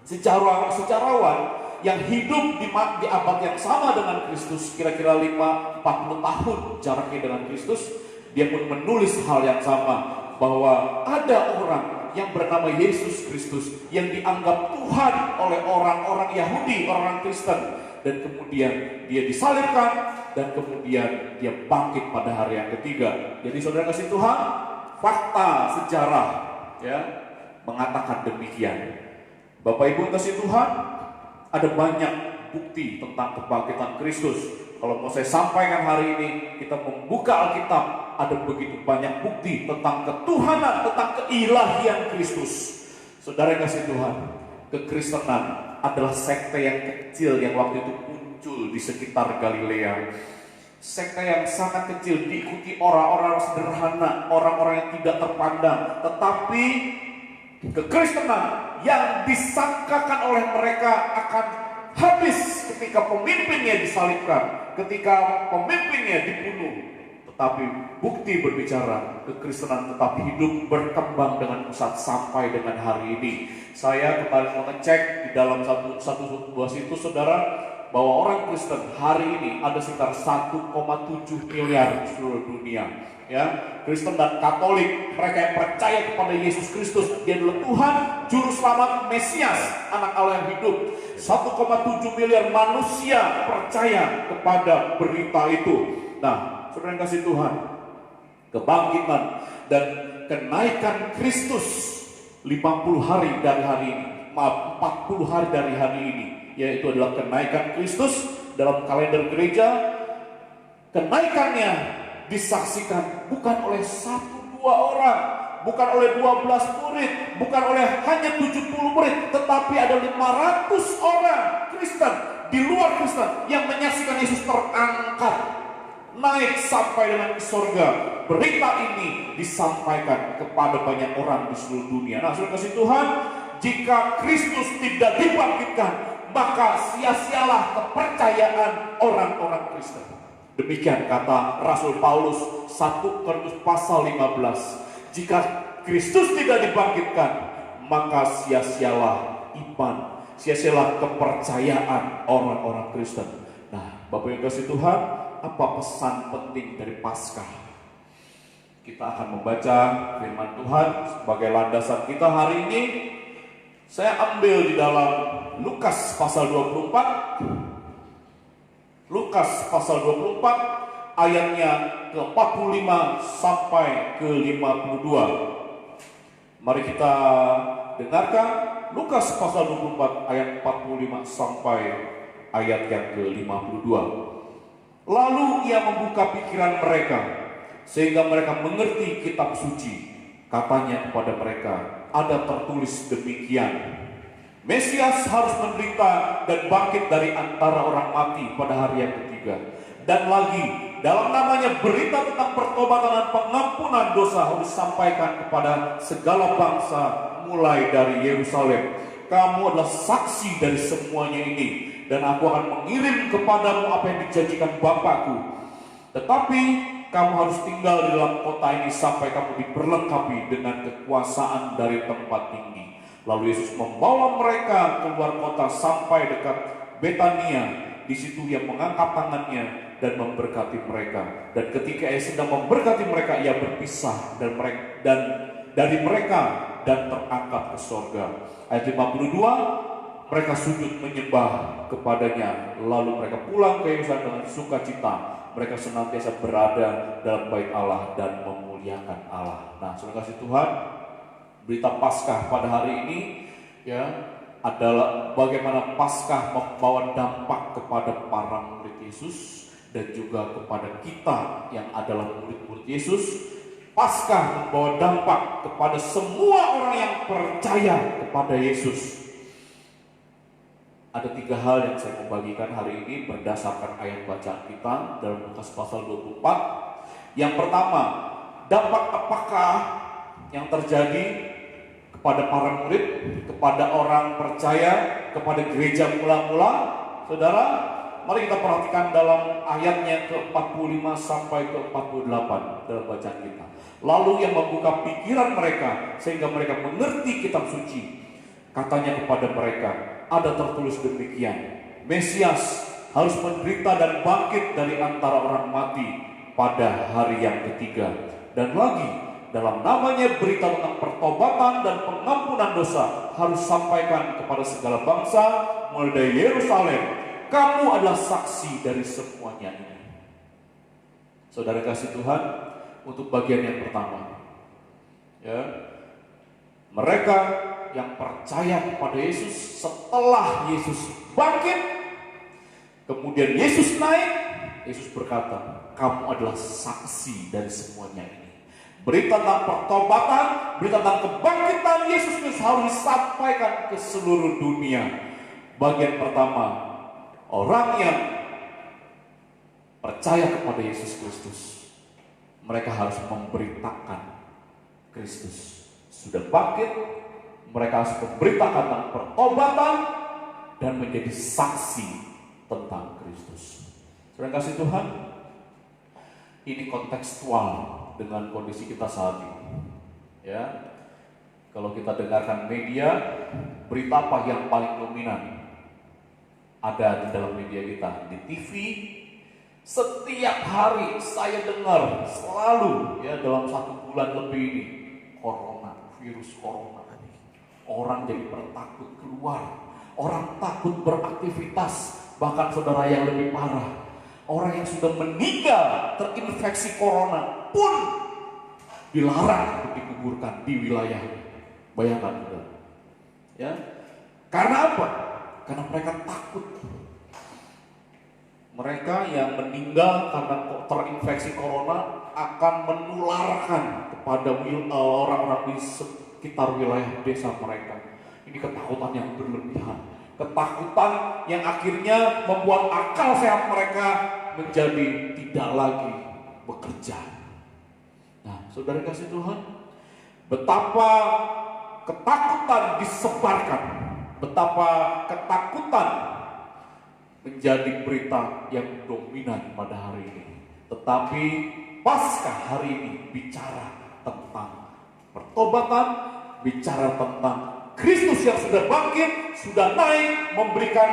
sejarawan yang hidup di abad yang sama dengan Kristus, kira-kira 40 tahun jaraknya dengan Kristus, dia pun menulis hal yang sama, bahwa ada orang yang bernama Yesus Kristus yang dianggap Tuhan oleh orang-orang Yahudi, orang Kristen, dan kemudian dia disalibkan, dan kemudian dia bangkit pada hari yang ketiga. Jadi saudara kasih Tuhan, fakta sejarah ya mengatakan demikian. Bapak Ibu kasih Tuhan, ada banyak bukti tentang kebangkitan Kristus. Kalau mau saya sampaikan hari ini, kita membuka Alkitab, ada begitu banyak bukti tentang ketuhanan, tentang keilahian Kristus. Saudara kasih Tuhan, kekristenan adalah sekte yang kecil yang waktu itu muncul di sekitar Galilea. Sekte yang sangat kecil, diikuti orang-orang sederhana, orang-orang yang tidak terpandang. Tetapi kekristenan yang disangkakan oleh mereka akan habis ketika pemimpinnya disalibkan, ketika pemimpinnya dibunuh. Tetapi bukti berbicara, kekristenan tetap hidup, berkembang dengan pesat sampai dengan hari ini. Saya kembali mengecek di dalam satu buah situs, saudara, bahwa orang Kristen hari ini ada sekitar 1,7 miliar di seluruh dunia. Ya, Kristen dan Katolik, mereka yang percaya kepada Yesus Kristus, Dia adalah Tuhan, Juru Selamat, Mesias, Anak Allah yang hidup. 1,7 miliar manusia percaya kepada berita itu. Nah, saudara yang kasih Tuhan, kebangkitan dan kenaikan Kristus 50 hari dari hari ini, 40 hari dari hari ini, yaitu adalah kenaikan Kristus dalam kalender gereja. Kenaikannya disaksikan bukan oleh 1-2 orang, bukan oleh 12 murid, bukan oleh hanya 70 murid, tetapi ada 500 orang Kristen di luar Kristen yang menyaksikan Yesus terangkat, naik sampai dengan ke surga. Berita ini disampaikan kepada banyak orang di seluruh dunia. Nah, saudara kasih Tuhan, jika Kristus tidak dibangkitkan, maka sia-sialah kepercayaan orang-orang Kristen. Demikian kata Rasul Paulus 1 Korintus pasal 15. Jika Kristus tidak dibangkitkan, maka sia-sialah iman, sia-sialah kepercayaan orang-orang Kristen. Nah, Bapak yang kasih Tuhan, apa pesan penting dari Paskah? Kita akan membaca firman Tuhan sebagai landasan kita hari ini. Saya ambil di dalam Lukas pasal 24. Lukas pasal 24 ayatnya ke-45 sampai ke-52. Mari kita dengarkan Lukas pasal 24 ayat 45 sampai ayat yang ke-52. Lalu ia membuka pikiran mereka sehingga mereka mengerti kitab suci. Katanya kepada mereka, ada tertulis demikian, Mesias harus menderita dan bangkit dari antara orang mati pada hari yang ketiga. Dan lagi, dalam namanya berita tentang pertobatan dan pengampunan dosa harus disampaikan kepada segala bangsa mulai dari Yerusalem. Kamu adalah saksi dari semuanya ini, dan aku akan mengirim kepadamu apa yang dijanjikan Bapakku. Tetapi kamu harus tinggal di dalam kota ini sampai kamu diperlengkapi dengan kekuasaan dari tempat tinggi. Lalu Yesus membawa mereka keluar kota sampai dekat Betania. Di situ Ia mengangkat tangannya dan memberkati mereka. Dan ketika Ia sedang memberkati mereka, Ia berpisah dari mereka dan terangkat ke surga. Ayat 52, mereka sujud menyembah kepadanya. Lalu mereka pulang ke Yerusalem dengan sukacita. Mereka senantiasa berada dalam bait Allah dan memuliakan Allah. Nah, saudara kasih Tuhan, berita Paskah pada hari ini ya adalah bagaimana Paskah membawa dampak kepada para murid Yesus dan juga kepada kita yang adalah murid-murid Yesus. Paskah membawa dampak kepada semua orang yang percaya kepada Yesus. Ada 3 hal yang saya mau bagikan hari ini berdasarkan ayat bacaan kita dalam Lukas pasal 24. Yang pertama, dampak apakah yang terjadi kepada para murid, kepada orang percaya, kepada gereja mula-mula? Saudara, mari kita perhatikan dalam ayatnya ke-45 sampai ke-48 dalam bacaan kita. Lalu yang membuka pikiran mereka sehingga mereka mengerti kitab suci. Katanya kepada mereka, ada tertulis demikian, Mesias harus menderita dan bangkit dari antara orang mati pada hari yang ketiga. Dan lagi, dalam namanya berita tentang pertobatan dan pengampunan dosa harus sampaikan kepada segala bangsa mulai dari Yerusalem. Kamu adalah saksi dari semuanya ini. Saudara kasih Tuhan, untuk bagian yang pertama, ya, mereka yang percaya kepada Yesus setelah Yesus bangkit, kemudian Yesus naik, Yesus berkata, kamu adalah saksi dari semuanya ini. Berita tentang pertobatan, berita tentang kebangkitan Yesus Kristus harus disampaikan ke seluruh dunia. Bagian pertama, orang yang percaya kepada Yesus Kristus, mereka harus memberitakan Kristus sudah bangkit. Mereka harus memberitakan tentang pertobatan dan menjadi saksi tentang Kristus. Saudara kasih Tuhan, ini kontekstual dengan kondisi kita saat ini. Ya, kalau kita dengarkan media, berita apa yang paling dominan ada di dalam media kita? Di TV, setiap hari saya dengar selalu, ya, dalam 1 bulan lebih ini, corona, virus corona. Orang jadi bertakut keluar, orang takut beraktivitas. Bahkan saudara yang lebih parah, orang yang sudah meninggal terinfeksi corona pun dilarang untuk dikuburkan di wilayahnya. Bayangkan, saudara. Ya, karena apa? Karena mereka takut. Mereka yang meninggal karena terinfeksi corona akan menularkan kepada orang-orang di sekitar wilayah desa mereka. Ini ketakutan yang berlebihan, ketakutan yang akhirnya membuat akal sehat mereka menjadi tidak lagi bekerja. Nah, saudara kasih Tuhan, betapa ketakutan disebarkan, betapa ketakutan menjadi berita yang dominan pada hari ini. Tetapi Paskah hari ini bicara tentang pertobatan, bicara tentang Kristus yang sudah bangkit, sudah naik, memberikan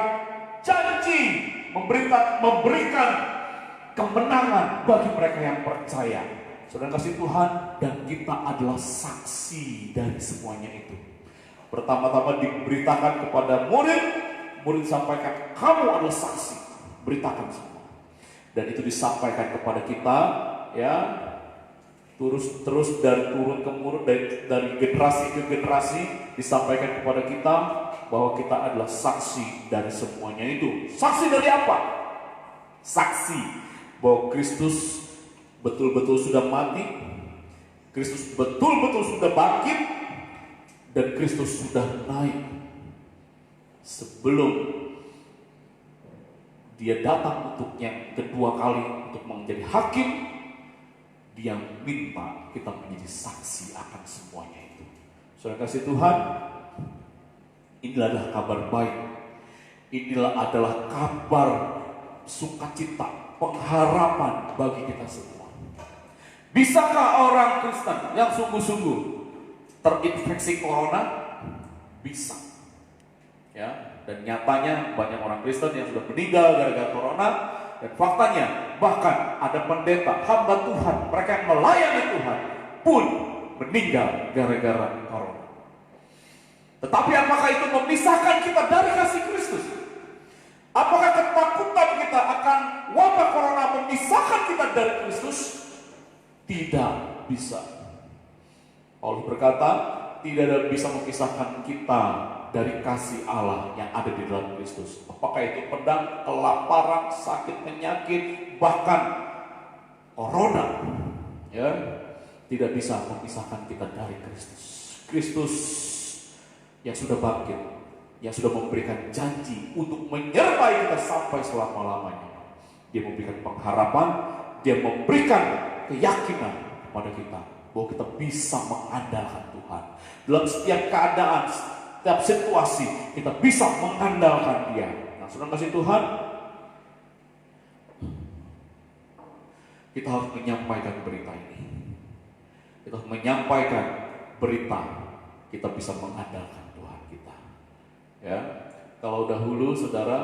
janji, memberikan kemenangan bagi mereka yang percaya. Saudara kasih Tuhan, dan kita adalah saksi dari semuanya itu. Pertama-tama diberitakan kepada murid sampaikan, kamu adalah saksi, beritakan semua. Dan itu disampaikan kepada kita, ya, terus dan turun temurun dari generasi ke generasi disampaikan kepada kita bahwa kita adalah saksi dari semuanya itu. Saksi dari apa? Saksi bahwa Kristus betul-betul sudah mati, Kristus betul-betul sudah bangkit, dan Kristus sudah naik. Sebelum dia datang untuk yang kedua kali untuk menjadi hakim, dia minta kita menjadi saksi akan semuanya itu. Saudara kasih Tuhan, inilah adalah kabar baik. Inilah adalah kabar sukacita, pengharapan bagi kita semua. Bisakah orang Kristen yang sungguh-sungguh terinfeksi corona? Bisa. Ya, dan nyatanya banyak orang Kristen yang sudah meninggal gara-gara corona. Dan faktanya bahkan ada pendeta, hamba Tuhan, mereka yang melayani Tuhan pun meninggal gara-gara corona. Tetapi apakah itu memisahkan kita dari kasih Kristus? Apakah ketakutan kita akan wabah corona memisahkan kita dari Kristus? Tidak bisa. Paulus berkata, tidak ada bisa memisahkan kita dari kasih Allah yang ada di dalam Kristus. Apakah itu pedang, kelaparan, sakit, penyakit, bahkan corona, ya, tidak bisa memisahkan kita dari Kristus. Kristus yang sudah bangkit, yang sudah memberikan janji untuk menyertai kita sampai selama-lamanya. Dia memberikan pengharapan, dia memberikan keyakinan kepada kita bahwa kita bisa mengandalkan Tuhan. Dalam setiap keadaan, setiap situasi, kita bisa mengandalkan Dia. Nah, saudara kasih Tuhan, kita harus menyampaikan berita ini. Kita harus menyampaikan berita, kita bisa mengandalkan Tuhan kita. Ya, kalau dahulu saudara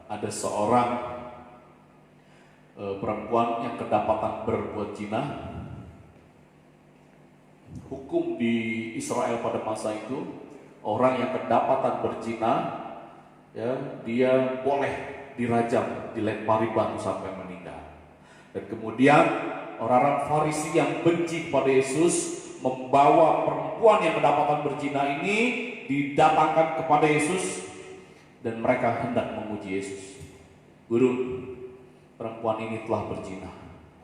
ada seorang perempuan yang kedapatan berbuat zina, hukum di Israel pada masa itu, orang yang kedapatan berzina, ya, dia boleh dirajam, dilempari batu sampai meninggal. Dan kemudian orang-orang Farisi yang benci kepada Yesus membawa perempuan yang kedapatan berzina ini didatangkan kepada Yesus, dan mereka hendak menguji Yesus. Guru, perempuan ini telah berzina,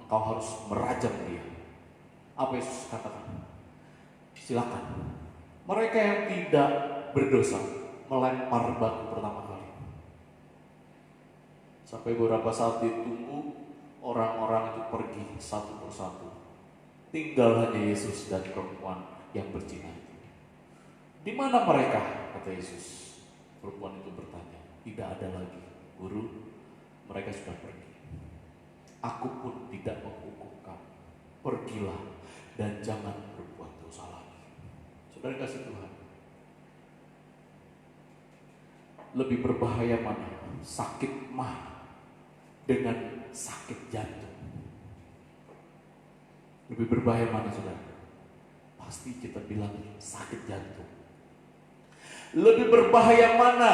engkau harus merajam dia. Apa Yesus katakan? Silakan. Mereka yang tidak berdosa melempar batu pertama kali. Sampai beberapa saat ditunggu, orang-orang itu pergi satu persatu. Tinggal hanya Yesus dan perempuan yang berzina itu. Di mana mereka? Kata Yesus. Perempuan itu bertanya. Tidak ada lagi, Guru. Mereka sudah pergi. Aku pun tidak menghukum kamu. Pergilah dan jangan berbuat dosa lagi. Saudara kasih Tuhan, lebih berbahaya mana? Sakit mah dengan sakit jantung. Lebih berbahaya mana, saudara? Pasti kita bilang sakit jantung. Lebih berbahaya mana?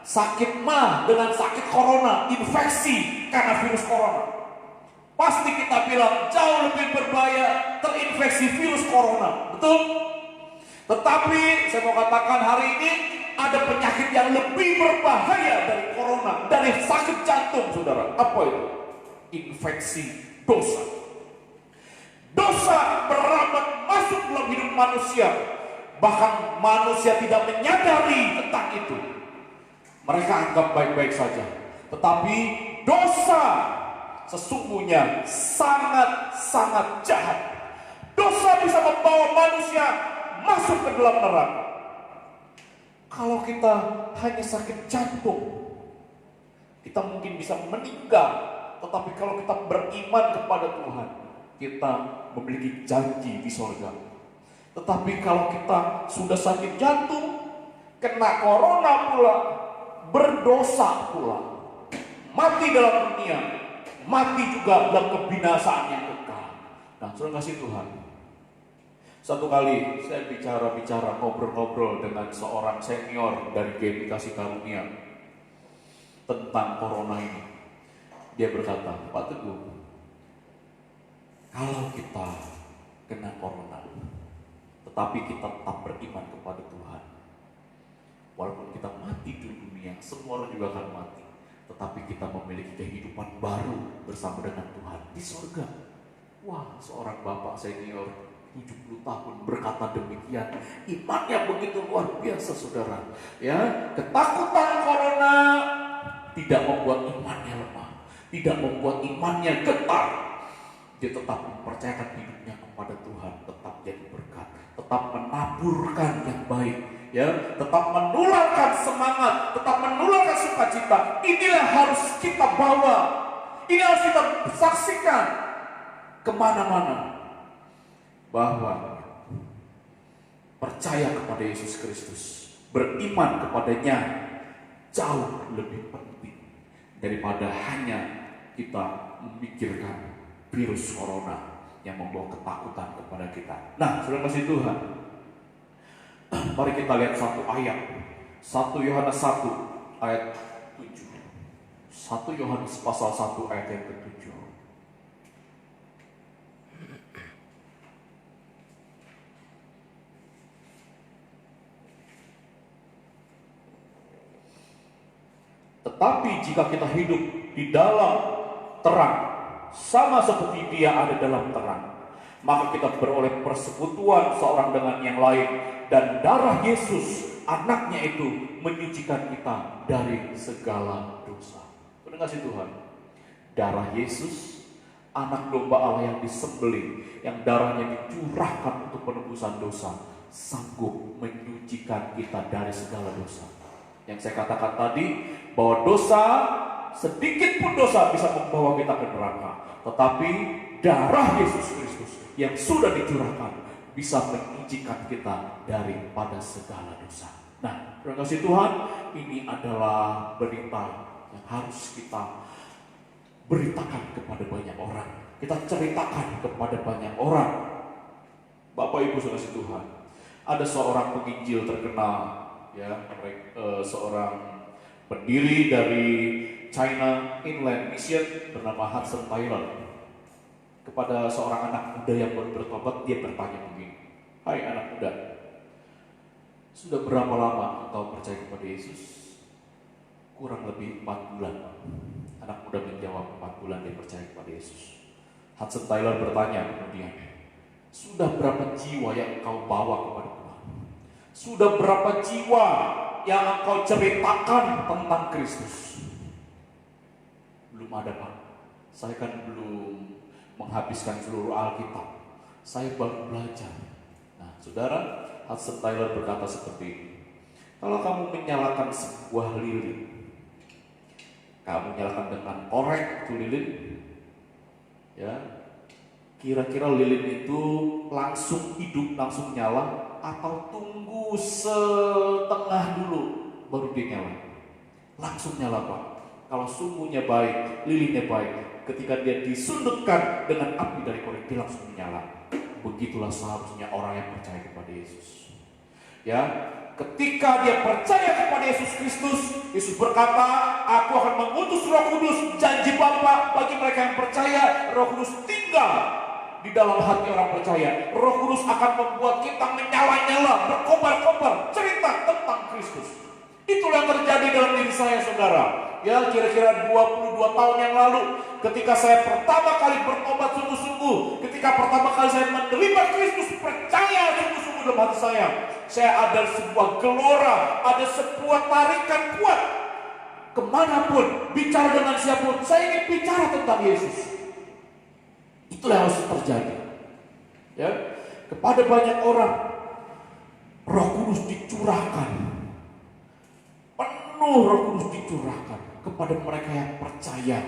Sakit mah dengan sakit corona, infeksi karena virus corona. Pasti kita bilang jauh lebih berbahaya terinfeksi virus corona, betul? Tetapi saya mau katakan hari ini ada penyakit yang lebih berbahaya dari corona, dari sakit jantung, saudara. Apa itu? Infeksi dosa. Dosa berambat masuk dalam hidup manusia. Bahkan manusia tidak menyadari tentang itu. Mereka anggap baik-baik saja. Tetapi dosa sesungguhnya sangat-sangat jahat. Dosa bisa membawa manusia masuk ke dalam neraka. Kalau kita hanya sakit jantung, kita mungkin bisa meninggal. Tetapi kalau kita beriman kepada Tuhan, kita memiliki janji di sorga. Tetapi kalau kita sudah sakit jantung, kena corona pula, berdosa pula, mati dalam dunia, mati juga dalam kebinasaan yang kekal. Nah, saudara kasih Tuhan, satu kali saya bicara ngobrol-ngobrol dengan seorang senior dari GMI Kasih Karunia tentang corona ini. Dia berkata, Pak Teguh, kalau kita kena corona, tetapi kita tetap beriman kepada Tuhan, walaupun kita mati di dunia, semua orang juga akan mati, tetapi kita memiliki kehidupan baru bersama dengan Tuhan di surga. Wah, seorang bapak senior 70 tahun berkata demikian. Imannya begitu luar biasa, saudara. Ya, ketakutan corona tidak membuat imannya lemah, tidak membuat imannya getar. Dia tetap mempercayakan hidupnya kepada Tuhan, tetap jadi berkat, tetap menaburkan yang baik, ya, tetap menularkan semangat, tetap menularkan sukacita. Inilah harus kita bawa, ini harus kita saksikan kemana-mana, bahwa percaya kepada Yesus Kristus, beriman kepadanya jauh lebih penting daripada hanya kita memikirkan virus corona yang membawa ketakutan kepada kita. Nah, saudara kasih Tuhan, mari kita lihat satu ayat, 1 Yohanes 1 ayat 7. 1 Yohanes pasal 1 ayat yang ke-7. Tetapi jika kita hidup di dalam terang, sama seperti Dia ada dalam terang, maka kita beroleh persekutuan seorang dengan yang lain, dan darah Yesus anaknya itu menyucikan kita dari segala dosa. Benar kasih Tuhan, darah Yesus anak domba Allah yang disembelih, yang darahnya dicurahkan untuk penebusan dosa, sanggup menyucikan kita dari segala dosa. Yang saya katakan tadi, bahwa dosa, sedikit pun dosa bisa membawa kita ke neraka, tetapi darah Yesus Kristus yang sudah dicurahkan bisa menyucikan kita daripada segala dosa. Nah, terima kasih Tuhan, ini adalah berita yang harus kita beritakan kepada banyak orang. Kita ceritakan kepada banyak orang. Bapak Ibu saudara Tuhan, ada seorang penginjil terkenal, ya, seorang pendiri dari China Inland Mission bernama Hudson Taylor. Kepada seorang anak muda yang baru bertobat, dia bertanya begini, "Hai anak muda, sudah berapa lama engkau percaya kepada Yesus?" "Kurang lebih 4 bulan." Anak muda menjawab, 4 bulan dia percaya kepada Yesus. Hudson Taylor bertanya kemudian, "Sudah berapa jiwa yang engkau bawa kepada Tuhan? Sudah berapa jiwa yang engkau ceritakan tentang Kristus?" "Belum ada, Pak. Saya kan belum menghabiskan seluruh Alkitab. Saya baru belajar." Nah, saudara, Hudson Taylor berkata seperti ini. Kalau kamu menyalakan sebuah lilin, kamu nyalakan dengan korek itu lilin, ya, kira-kira lilin itu langsung hidup, langsung nyala, atau tunggu setengah dulu baru dia nyala? Langsung nyala, Pak. Kalau sumbunya baik, lilinnya baik, ketika dia disundutkan dengan api dari korek, dia langsung menyala. Begitulah seharusnya orang yang percaya kepada Yesus. Ya, ketika dia percaya kepada Yesus Kristus, Yesus berkata, "Aku akan mengutus Roh Kudus." Janji Bapa bagi mereka yang percaya, Roh Kudus tinggal di dalam hati orang percaya. Roh Kudus akan membuat kita menyala-nyala, berkobar-kobar, cerita tentang Kristus. Itulah yang terjadi dalam diri saya, saudara. Ya, kira-kira 22 tahun yang lalu, ketika saya pertama kali bertobat sungguh-sungguh, ketika pertama kali saya menerima Kristus, percaya sungguh-sungguh dalam hati saya ada sebuah gelora, ada sebuah tarikan kuat. Kemanapun, bicara dengan siapapun, saya ingin bicara tentang Yesus. Itulah yang harus terjadi. Ya, kepada banyak orang, Roh Kudus dicurahkan. Penuh Roh Kudus dicurahkan kepada mereka yang percaya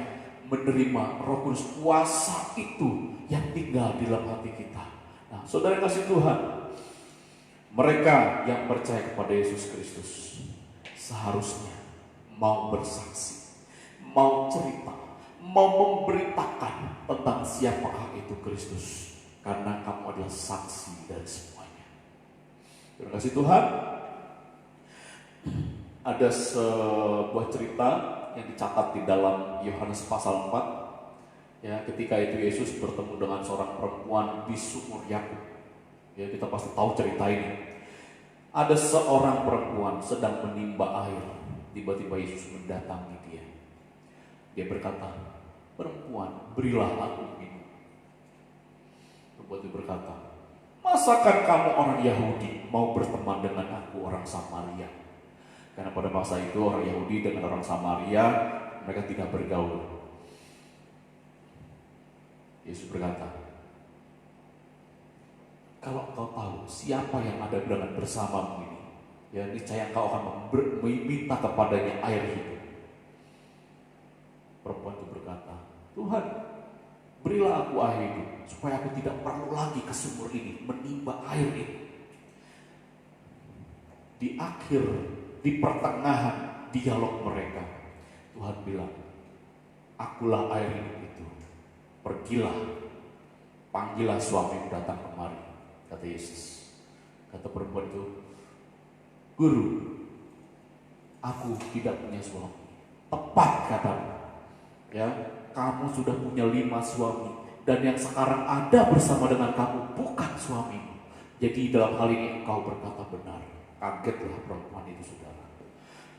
menerima Roh Kudus, kuasa itu yang tinggal di dalam hati kita. Nah, saudara kasih Tuhan, mereka yang percaya kepada Yesus Kristus seharusnya mau bersaksi, mau cerita, mau memberitakan tentang siapakah itu Kristus, karena kamu adalah saksi dari semuanya. Terima kasih Tuhan. Ada sebuah cerita yang dicatat di dalam Yohanes pasal 4. Ya, ketika itu Yesus bertemu dengan seorang perempuan di sumur Yakub. Ya, kita pasti tahu cerita ini. Ada seorang perempuan sedang menimba air. Tiba-tiba Yesus mendatangi dia. Dia berkata, "Perempuan, berilah aku minum." Perempuan itu berkata, "Masakan kamu orang Yahudi mau berteman dengan aku orang Samaria?" Karena pada masa itu orang Yahudi dengan orang Samaria, mereka tidak bergaul. Yesus berkata, "Kalau engkau tahu siapa yang ada dengan bersamamu ini, ya niscaya engkau akan meminta kepadanya air hidup." Perempuan itu berkata, "Tuhan, berilah aku air hidup, supaya aku tidak perlu lagi ke sumur ini, menimba air ini." Di pertengahan dialog mereka, Tuhan bilang, "Akulah air hidup itu. Pergilah, panggillah suamimu datang kemari," kata Yesus. Kata perempuan itu, "Guru, aku tidak punya suami." "Tepat," katamu. Ya, kamu sudah punya 5 suami, dan yang sekarang ada bersama dengan kamu bukan suamimu. Jadi dalam hal ini engkau berkata benar. Kagetlah perempuan itu, saudara.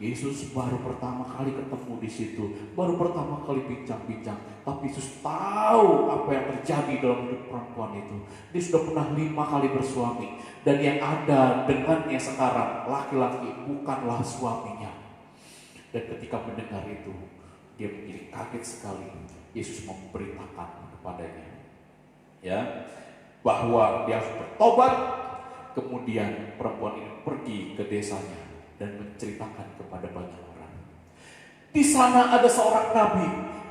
Yesus baru pertama kali ketemu di situ, baru pertama kali bincang-bincang. Tapi Yesus tahu apa yang terjadi dalam hidup perempuan itu. Dia sudah pernah 5 kali bersuami, dan yang ada dengannya sekarang laki-laki bukanlah suaminya. Dan ketika mendengar itu, dia menjadi kaget sekali. Yesus memberitakan kepadanya, ya, bahwa dia harus bertobat. Kemudian perempuan ini pergi ke desanya dan menceritakan kepada banyak orang. Di sana ada seorang nabi,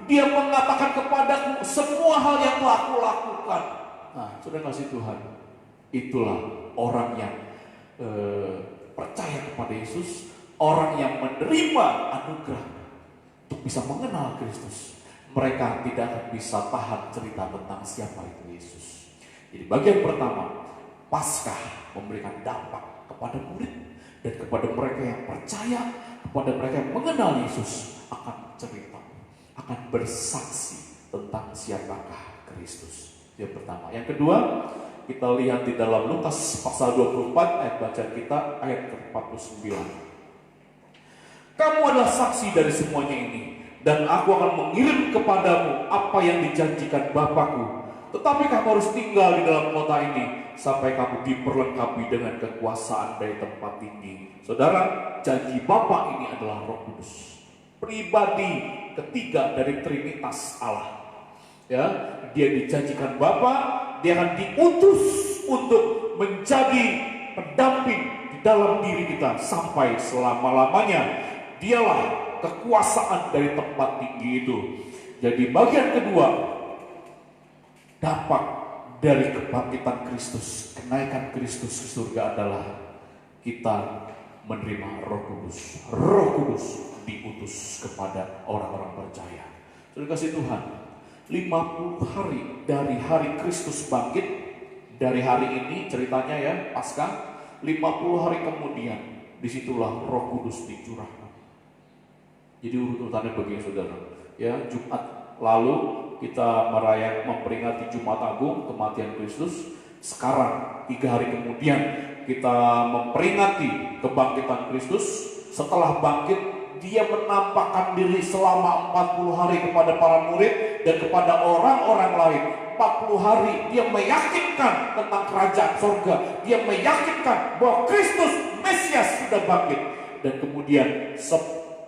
dia mengatakan kepadaku semua hal yang telah aku lakukan. Nah, sudah kasih Tuhan, itulah orang yang percaya kepada Yesus, orang yang menerima anugerah untuk bisa mengenal Kristus. Mereka tidak akan bisa tahan cerita tentang siapa itu Yesus. Jadi bagian pertama, Paskah memberikan dampak kepada murid dan kepada mereka yang percaya, kepada mereka yang mengenal Yesus, akan cerita, akan bersaksi tentang siapakah Kristus. Yang pertama. Yang kedua, kita lihat di dalam Lukas pasal 24 ayat bacaan kita ayat ke-49. Kamu adalah saksi dari semuanya ini, dan aku akan mengirim kepadamu apa yang dijanjikan Bapakku. Tetapi kamu harus tinggal di dalam kota ini sampai kamu diperlengkapi dengan kekuasaan dari tempat tinggi. Saudara, janji Bapa ini adalah Roh Kudus, pribadi ketiga dari Trinitas Allah. Ya, dia dijanjikan Bapa, dia akan diutus untuk menjadi pendamping di dalam diri kita sampai selama-lamanya. Dialah kekuasaan dari tempat tinggi itu. Jadi bagian kedua, dampak dari kebangkitan Kristus, kenaikan Kristus ke surga adalah kita menerima Roh Kudus. Roh Kudus diutus kepada orang-orang percaya. Sudah kasih Tuhan, 50 hari dari hari Kristus bangkit, dari hari ini ceritanya ya, Paskah, 50 hari kemudian disitulah Roh Kudus dicurahkan. Jadi urut-urutannya begini saudara, ya, Jumat lalu kita memperingati Jumat Agung kematian Kristus. Sekarang 3 hari kemudian kita memperingati kebangkitan Kristus. Setelah bangkit, dia menampakkan diri selama 40 hari kepada para murid dan kepada orang-orang lain. 40 hari dia meyakinkan tentang kerajaan sorga. Dia meyakinkan bahwa Kristus Mesias sudah bangkit. Dan kemudian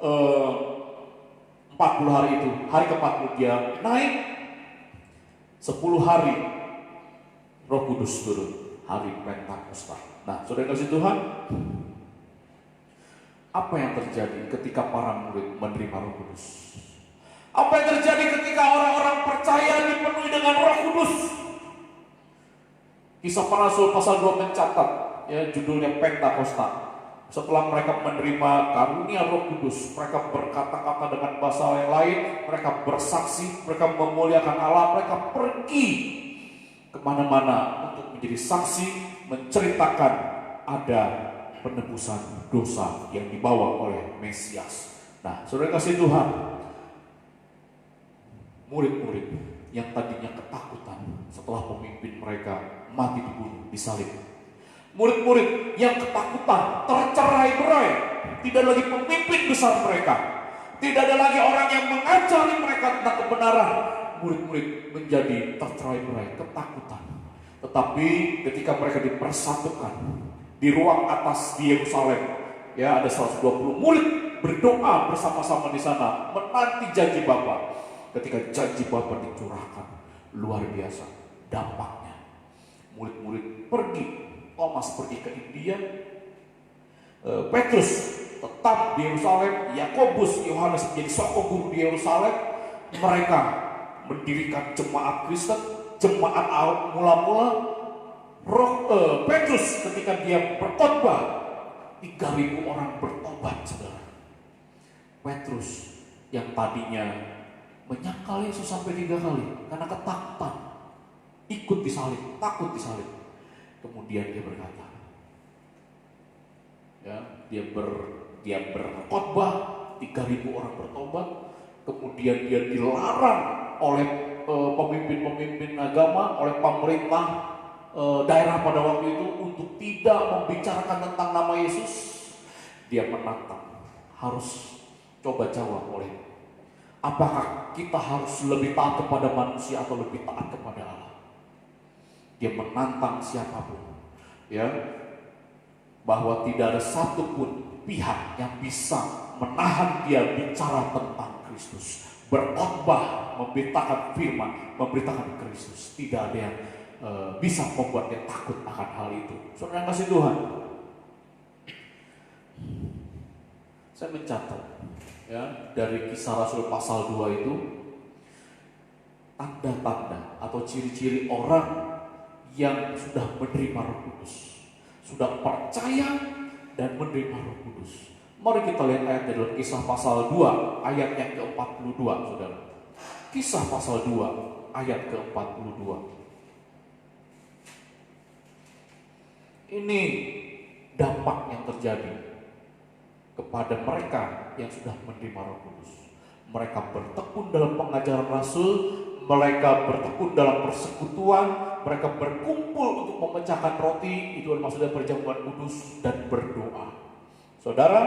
40 hari itu, hari ke-40 dia naik. 10 hari Roh Kudus turun, hari Pentakosta. Nah, saudara kasih Tuhan, apa yang terjadi ketika para murid menerima Roh Kudus? Apa yang terjadi ketika orang-orang percaya dipenuhi dengan Roh Kudus? Kisah Para Rasul pasal 2 mencatat, ya, judulnya Pentakosta. Setelah mereka menerima karunia Roh Kudus, mereka berkata-kata dengan bahasa yang lain, mereka bersaksi, mereka memuliakan Allah, mereka pergi kemana-mana untuk menjadi saksi, menceritakan ada penebusan dosa yang dibawa oleh Mesias. Nah, saudara kasih Tuhan, murid-murid yang tadinya ketakutan setelah pemimpin mereka mati dibunuh, disalib. Murid-murid yang ketakutan, tercerai-berai, tidak lagi pemimpin besar mereka, tidak ada lagi orang yang mengajari mereka tentang kebenaran. Murid-murid menjadi tercerai-berai, ketakutan. Tetapi ketika mereka dipersatukan di ruang atas di Yerusalem, ya, ada 120 murid berdoa bersama-sama di sana menanti janji Bapa. Ketika janji Bapa dicurahkan, luar biasa dampaknya. Murid-murid pergi. Thomas pergi ke India, Petrus tetap di Yerusalem, Yakobus, Yohanes menjadi soko guru di Yerusalem. Mereka mendirikan jemaat Kristen, jemaat mula-mula. Petrus ketika dia berkhotbah, 3.000 orang bertobat, saudara. Petrus yang tadinya menyangkal Yesus sampai 3 kali karena ketakutan, ikut disalib, takut disalib. Kemudian dia berkata, ya, dia berkhotbah, 3.000 orang bertobat. Kemudian dia dilarang oleh pemimpin-pemimpin agama, oleh pemerintah daerah pada waktu itu untuk tidak membicarakan tentang nama Yesus. Dia menantang harus coba jawab oleh, apakah kita harus lebih taat kepada manusia atau lebih taat kepada Allah? Dia menantang siapapun, ya, bahwa tidak ada satupun pihak yang bisa menahan dia bicara tentang Kristus, berkhotbah, memberitakan firman, memberitakan Kristus. Tidak ada yang bisa membuat dia takut akan hal itu. Saudara yang kasih Tuhan, saya mencatat, ya, dari Kisah Rasul pasal 2 itu tanda-tanda atau ciri-ciri orang yang sudah menerima Roh Kudus, sudah percaya dan menerima Roh Kudus. Mari kita lihat ayat dalam Kisah pasal 2 ayat yang ke-42, saudara. Kisah pasal 2 ayat ke-42. Ini dampak yang terjadi kepada mereka yang sudah menerima Roh Kudus. Mereka bertekun dalam pengajaran Rasul, mereka bertekun dalam persekutuan, mereka berkumpul untuk memecahkan roti, itu maksudnya perjamuan kudus, dan berdoa. Saudara,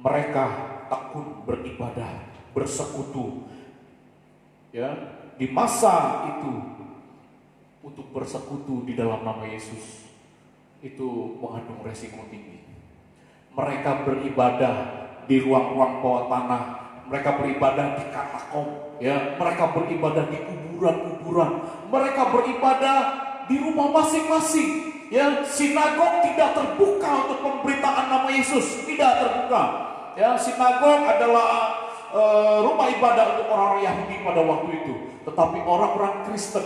mereka tekun beribadah, bersekutu, ya, di masa itu untuk bersekutu di dalam nama Yesus itu mengandung resiko tinggi. Mereka beribadah di ruang-ruang bawah tanah, mereka beribadah di katakom, ya, mereka beribadah di kuburan-kuburan, mereka beribadah di rumah masing-masing, ya. Sinagog tidak terbuka untuk pemberitaan nama Yesus, tidak terbuka, ya. Sinagog adalah rumah ibadah untuk orang-orang Yahudi pada waktu itu, tetapi orang-orang Kristen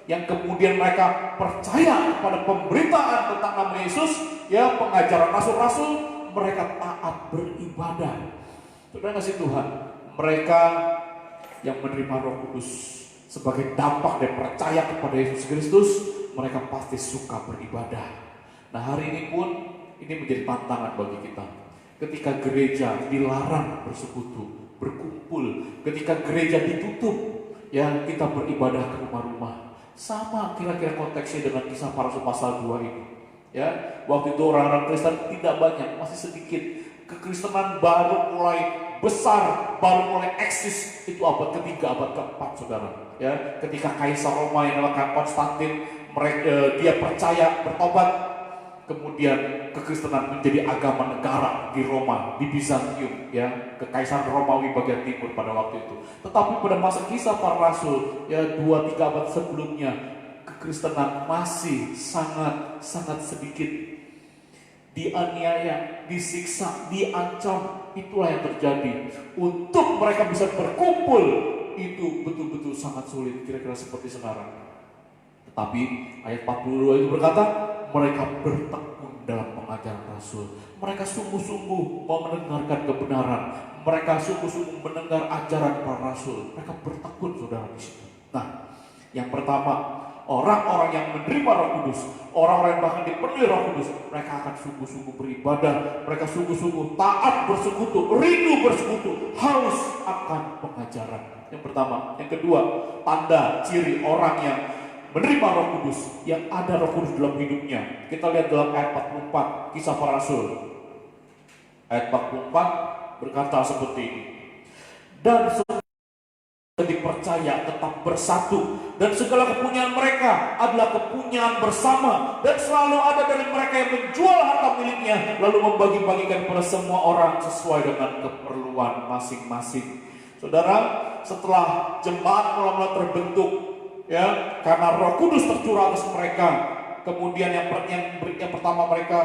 yang kemudian mereka percaya kepada pemberitaan tentang nama Yesus, ya, pengajaran rasul-rasul, mereka taat beribadah. Saudara kasih Tuhan, mereka yang menerima Roh Kudus sebagai dampak dan percaya kepada Yesus Kristus, mereka pasti suka beribadah. Nah, hari ini pun ini menjadi tantangan bagi kita. Ketika gereja dilarang bersekutu, berkumpul, ketika gereja ditutup, ya, kita beribadah ke rumah-rumah. Sama kira-kira konteksnya dengan Kisah Para Rasul pasal 2 ini. Ya, waktu itu orang-orang Kristen tidak banyak, masih sedikit. Kekristenan baru mulai besar, baru mulai eksis itu abad ketiga, abad keempat, saudara. Ya, ketika Kaisar Roma yang namanya Konstantin, dia percaya, bertobat, kemudian kekristenan menjadi agama negara di Roma, di Bizantium, ya, Kekaisaran Romawi bagian timur pada waktu itu. Tetapi pada masa Kisah Para Rasul, ya, 2-3 abad sebelumnya, kekristenan masih sangat sedikit. Dianiaya, disiksa, diancam, itulah yang terjadi. Untuk mereka bisa berkumpul itu betul-betul sangat sulit, kira-kira seperti sekarang. Tetapi ayat 42 itu berkata, mereka bertekun dalam pengajaran Rasul. Mereka sungguh-sungguh mau mendengarkan kebenaran. Mereka sungguh-sungguh mendengar ajaran para Rasul. Mereka bertekun, saudara, di situ. Nah, yang pertama, orang-orang yang menerima Roh Kudus, orang-orang yang bahkan dipenuhi Roh Kudus, mereka akan sungguh-sungguh beribadah, mereka sungguh-sungguh taat bersekutu, rindu bersekutu, haus akan pengajaran. Yang pertama. Yang kedua, tanda ciri orang yang menerima Roh Kudus, yang ada Roh Kudus dalam hidupnya. Kita lihat dalam ayat 44 Kisah Para Rasul. Ayat 44 berkata seperti ini. Dan dipercaya tetap bersatu, dan segala kepunyaan mereka adalah kepunyaan bersama, dan selalu ada dari mereka yang menjual harta miliknya lalu membagi-bagikan kepada semua orang sesuai dengan keperluan masing-masing. Saudara, setelah jemaat mula-mula terbentuk, ya, karena Roh Kudus tercurah atas mereka, kemudian yang pertama mereka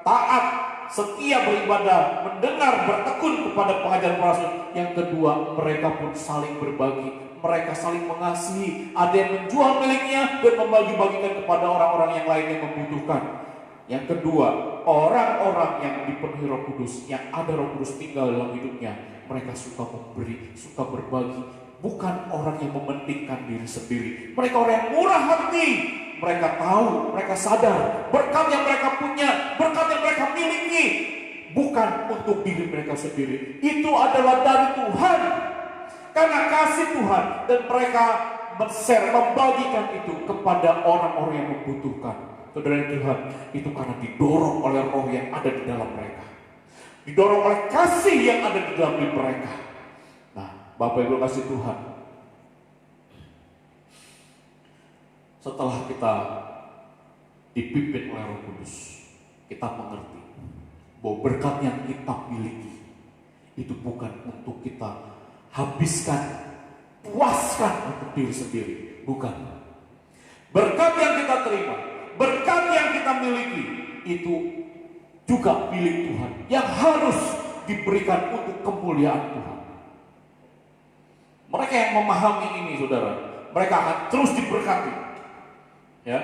taat, setia beribadah, mendengar, bertekun kepada pengajaran para rasul. Yang kedua, mereka pun saling berbagi, mereka saling mengasihi. Ada yang menjual miliknya dan membagi-bagikan kepada orang-orang yang lain yang membutuhkan. Yang kedua, orang-orang yang dipenuhi Roh Kudus, yang ada Roh Kudus tinggal dalam hidupnya, mereka suka memberi, suka berbagi. Bukan orang yang mementingkan diri sendiri. Mereka orang yang murah hati. Mereka tahu, mereka sadar berkat yang mereka punya, berkat yang mereka miliki bukan untuk diri mereka sendiri. Itu adalah dari Tuhan, karena kasih Tuhan, dan mereka men-share, membagikan itu kepada orang-orang yang membutuhkan. Saudara Tuhan, itu karena didorong oleh Roh yang ada di dalam mereka. didorong oleh kasih yang ada di dalam diri mereka. Nah, Bapak Ibu kasih Tuhan, setelah kita dipimpin oleh Roh Kudus, kita mengerti bahwa berkat yang kita miliki itu bukan untuk kita habiskan, puaskan untuk diri sendiri, bukan. Berkat yang kita terima, berkat yang kita miliki itu juga milik Tuhan yang harus diberikan untuk kemuliaan Tuhan. Mereka yang memahami ini, saudara, mereka akan terus diberkati. Ya,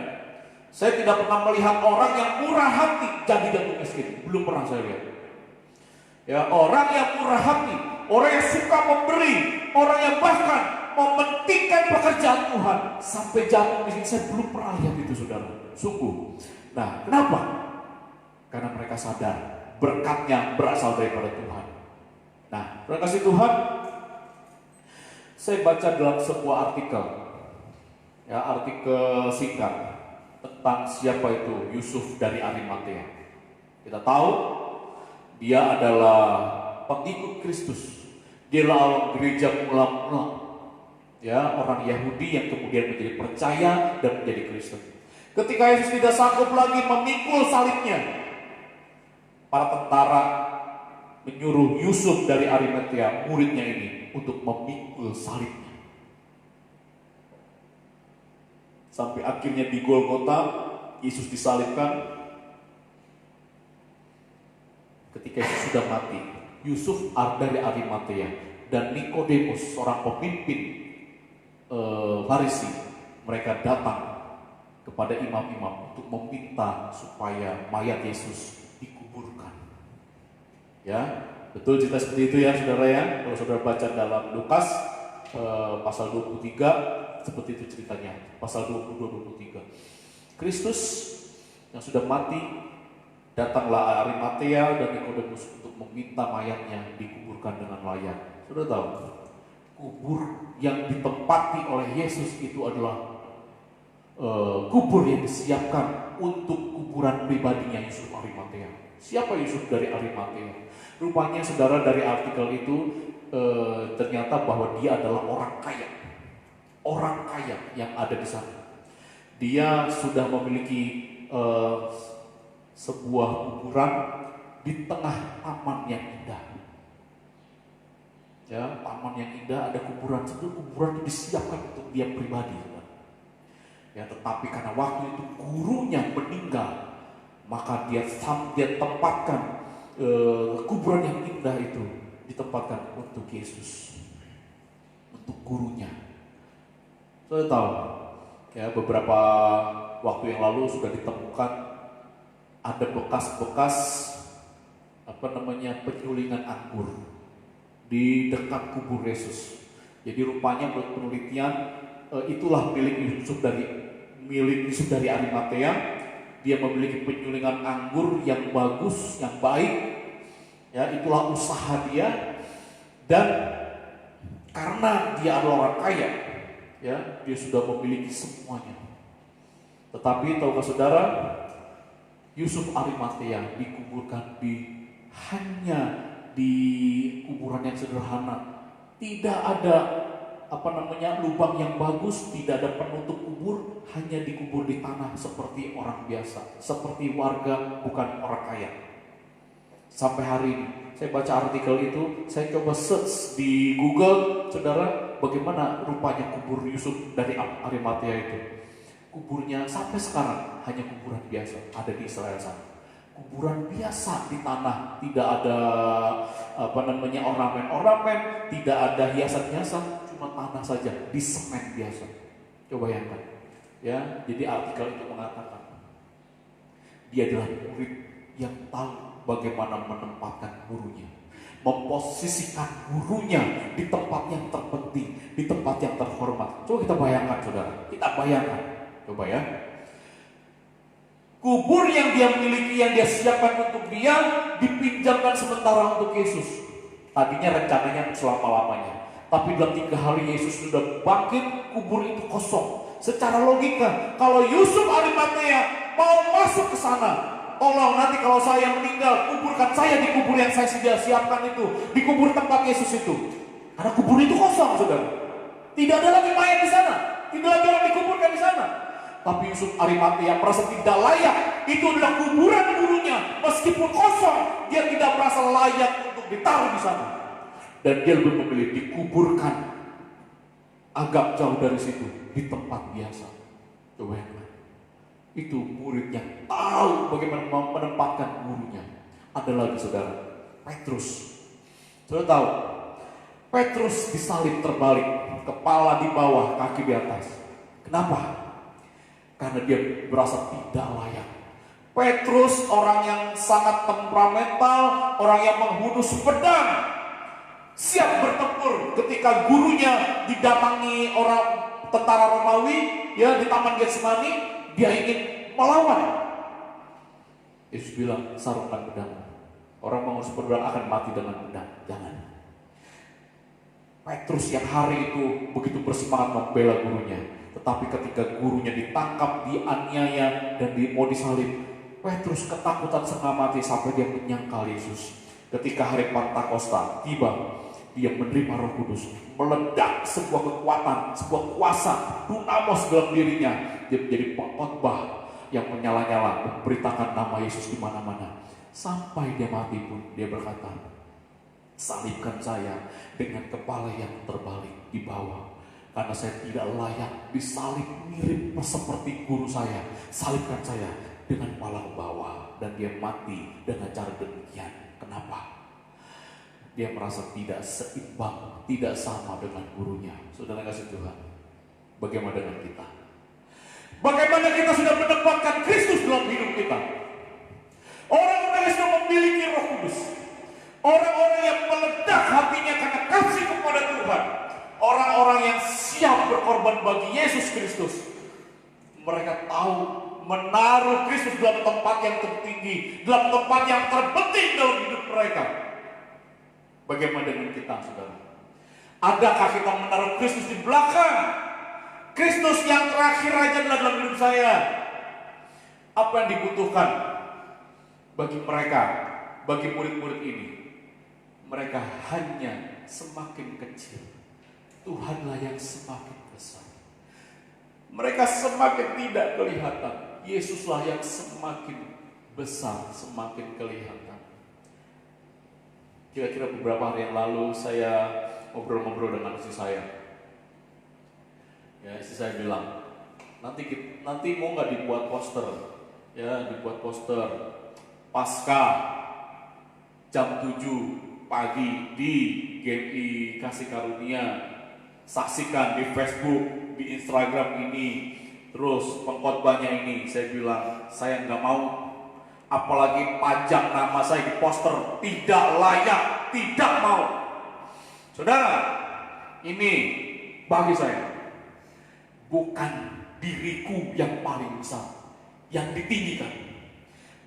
saya tidak pernah melihat orang yang murah hati jadi jatuh miskin, belum pernah saya lihat. Ya, orang yang murah hati, orang yang suka memberi, orang yang bahkan mementingkan pekerjaan Tuhan sampai jatuh miskin, saya belum pernah lihat itu, saudara. Sungguh. Nah, kenapa? Karena mereka sadar berkatnya berasal daripada Tuhan. Nah, terima kasih Tuhan. Saya baca dalam sebuah artikel, ya, artikel singkat tentang siapa itu Yusuf dari Arimatea. Kita tahu dia adalah pengikut Kristus. Dia adalah gereja mula-mula, ya, orang Yahudi yang kemudian menjadi percaya dan menjadi Kristen. Ketika Yesus tidak sanggup lagi memikul salibnya, para tentara menyuruh Yusuf dari Arimatea, muridnya ini, untuk memikul salibnya. Sampai akhirnya di Golgota, Yesus disalibkan. Ketika Yesus sudah mati, Yusuf dari Arimatea dan Nikodemus, seorang pemimpin Farisi, mereka datang kepada imam-imam untuk meminta supaya mayat Yesus dikuburkan. Ya, betul cerita seperti itu ya, saudara ya. Kalau saudara baca dalam Lukas pasal 23, seperti itu ceritanya. Pasal 22-23. Kristus yang sudah mati, datanglah Arimatea dan Nikodemus untuk meminta mayatnya dikuburkan dengan layak. Saudara tahu, kubur yang ditempati oleh Yesus itu adalah kubur yang disiapkan untuk kuburan pribadinya Yusuf Arimatea. Siapa Yusuf dari Arimatea? Rupanya, saudara, dari artikel itu ternyata bahwa dia adalah orang kaya yang ada di sana. Dia sudah memiliki sebuah kuburan di tengah taman yang indah. Ya, taman yang indah, ada kuburan. Sebelum kuburan itu disiapkan untuk dia pribadi. Ya, tetapi karena waktu itu gurunya meninggal, maka dia tempatkan kuburan yang indah itu ditempatkan untuk Yesus, untuk gurunya. Saya tahu, ya, beberapa waktu yang lalu sudah ditemukan ada bekas-bekas penyulingan anggur di dekat kubur Yesus. Jadi rupanya menurut penelitian itulah milik Yusuf dari Arimatea. Dia memiliki penyulingan anggur yang bagus, yang baik. Ya, itulah usaha dia. Dan karena dia adalah orang kaya, ya, dia sudah memiliki semuanya. Tetapi tahukah saudara, Yusuf Arimatea dikuburkan hanya di kuburan yang sederhana. Tidak ada lubang yang bagus, tidak ada penutup kubur, hanya dikubur di tanah seperti orang biasa, seperti warga, bukan orang kaya. Sampai hari ini, saya baca artikel itu, saya coba search di Google, saudara, bagaimana rupanya kubur Yusuf dari Arimatea itu. Kuburnya sampai sekarang hanya kuburan biasa, ada di Israel sana. Kuburan biasa di tanah, tidak ada ornamen-ornamen, tidak ada hiasan-hiasan, cuma tanah saja, di semen biasa. Coba bayangkan, ya. Jadi artikel itu mengatakan dia adalah murid yang tahu bagaimana menempatkan gurunya, memposisikan gurunya di tempat yang terpenting, di tempat yang terhormat. Coba kita bayangkan, saudara, kita bayangkan, coba ya. Kubur yang dia miliki, yang dia siapkan untuk dia, dipinjamkan sementara untuk Yesus. Tadinya rencananya selama-lamanya. Tapi dalam 3 hari Yesus sudah bangkit, kubur itu kosong. Secara logika, kalau Yusuf Arimatea mau masuk ke sana, tolong nanti kalau saya meninggal, kuburkan saya di kubur yang saya sudah siapkan itu, di kubur tempat Yesus itu. Karena kubur itu kosong, saudara. Tidak ada lagi mayat di sana, tidak lagi orang dikuburkan di sana. Tapi Yusuf Arimatea merasa tidak layak. Itu adalah kuburan gurunya, meskipun kosong, dia tidak merasa layak untuk ditaruh di sana. Dan dia lebih memilih dikuburkan agak jauh dari situ, di tempat biasa. Coba yang lain. Itu murid yang tahu bagaimana menempatkan gurunya. Ada lagi saudara, Petrus. Saudara tahu, Petrus disalib terbalik, kepala di bawah, kaki di atas. Kenapa? Karena dia merasa tidak layak. Petrus orang yang sangat temperamental, orang yang menghunus pedang, siap bertempur ketika gurunya didatangi orang tentara Romawi, ya, di Taman Getsemani, dia ingin melawan. Yesus bilang, sarungkan pedang. Orang menghunus pedang akan mati dengan pedang. Jangan. Petrus yang hari itu begitu bersemangat membela gurunya, tetapi ketika gurunya ditangkap, dianiaya, dan mau disalib, Petrus ketakutan setengah mati sampai dia menyangkal Yesus. Ketika hari Pentakosta tiba, dia menerima Roh Kudus, meledak sebuah kekuatan, sebuah kuasa, dunamos dalam dirinya. Dia menjadi pengkhotbah yang menyala-nyala, memberitakan nama Yesus di mana-mana. Sampai dia mati pun dia berkata, salibkan saya dengan kepala yang terbalik di bawah, karena saya tidak layak disalib mirip seperti guru saya. Salibkan saya dengan kepala ke bawah. Dan dia mati dengan cara demikian. Kenapa? Dia merasa tidak seimbang, tidak sama dengan gurunya. Saudara kasih Tuhan, bagaimana dengan kita? Bagaimana kita sudah menempatkan Kristus dalam hidup kita? Orang-orang yang sudah memiliki Roh Kudus, orang-orang yang meledak hatinya karena kasih kepada Tuhan, orang-orang yang siap berkorban bagi Yesus Kristus. Mereka tahu menaruh Kristus dalam tempat yang tertinggi, dalam tempat yang terpenting dalam hidup mereka. Bagaimana dengan kita, saudara? Adakah kita menaruh Kristus di belakang? Kristus yang terakhir aja dalam hidup saya. Apa yang dibutuhkan bagi mereka, bagi murid-murid ini? Mereka hanya semakin kecil, Tuhanlah yang semakin besar. Mereka semakin tidak kelihatan, Yesuslah yang semakin besar, semakin kelihatan. Kira-kira beberapa hari yang lalu saya ngobrol-ngobrol dengan istri saya. Ya, istri saya bilang, nanti mau nggak dibuat poster? Ya, dibuat poster Pasca jam 7 pagi di GMI Kasih Karunia. Saksikan di Facebook, di Instagram ini, terus pengkhotbahnya ini. Saya bilang, saya nggak mau. Apalagi pajang nama saya di poster, tidak layak, tidak mau. Saudara, ini bagi saya bukan diriku yang paling besar yang ditinggikan.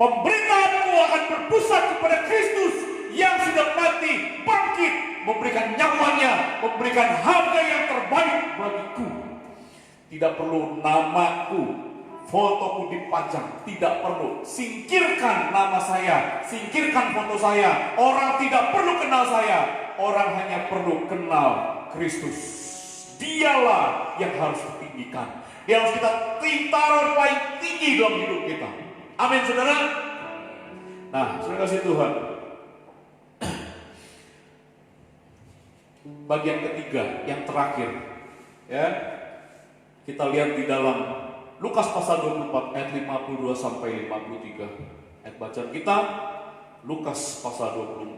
Pemberitaanku akan berpusat kepada Kristus yang sudah mati, bangkit, memberikan nyawanya, memberikan harga yang terbaik bagiku. Tidak perlu namaku, fotoku dipajang, tidak perlu. Singkirkan nama saya, singkirkan foto saya. Orang tidak perlu kenal saya, orang hanya perlu kenal Kristus. Dialah yang harus ditinggikan, yang harus kita taruh paling tinggi dalam hidup kita. Amin, saudara. Nah, saudara kasih Tuhan, bagian ketiga, yang terakhir, ya, kita lihat di dalam Lukas pasal 24 ayat 52 sampai 53. Ayat bacaan kita Lukas pasal 24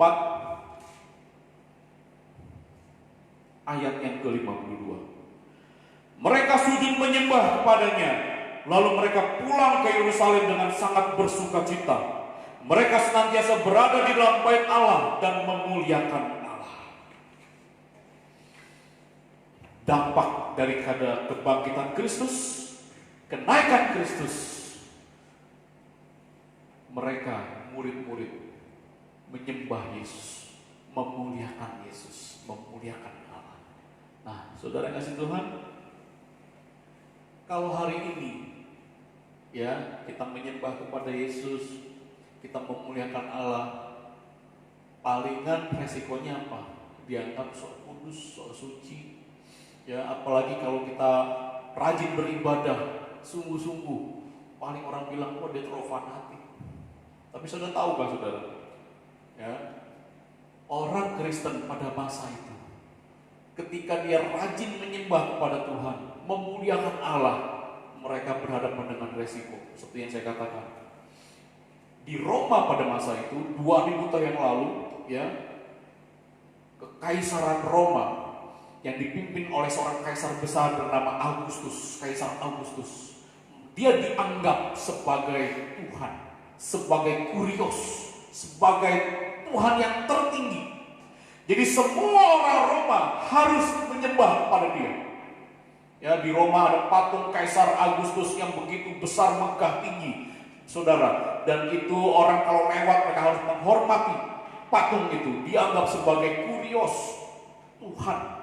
ayat yang ke-52. Mereka sujud menyembah kepadanya, lalu mereka pulang ke Yerusalem dengan sangat bersukacita. Mereka senantiasa berada di dalam bait Allah dan memuliakan Allah. Dampak daripada kebangkitan Kristus, kenaikan Kristus, mereka murid-murid menyembah Yesus, memuliakan Yesus, memuliakan Allah. Nah, saudara kasih Tuhan, kalau hari ini ya kita menyembah kepada Yesus, kita memuliakan Allah, palingan resikonya apa? Dianggap sok kudus, sok suci. Ya, apalagi kalau kita rajin beribadah, sungguh-sungguh, paling orang bilang, oh dia terlalu fanatik. Tapi saudara tahu kan saudara? Ya, orang Kristen pada masa itu, ketika dia rajin menyembah kepada Tuhan, memuliakan Allah, mereka berhadapan dengan resiko. Seperti yang saya katakan, di Roma pada masa itu 2000 tahun yang lalu, ya, Kekaisaran Roma yang dipimpin oleh seorang kaisar besar bernama Augustus, Kaisar Augustus. Dia dianggap sebagai Tuhan, sebagai kurios, sebagai Tuhan yang tertinggi. Jadi semua orang Roma harus menyembah kepada dia. Ya, di Roma ada patung Kaisar Augustus yang begitu besar, megah, tinggi, saudara. Dan itu orang kalau lewat mereka harus menghormati patung itu, dianggap sebagai kurios Tuhan.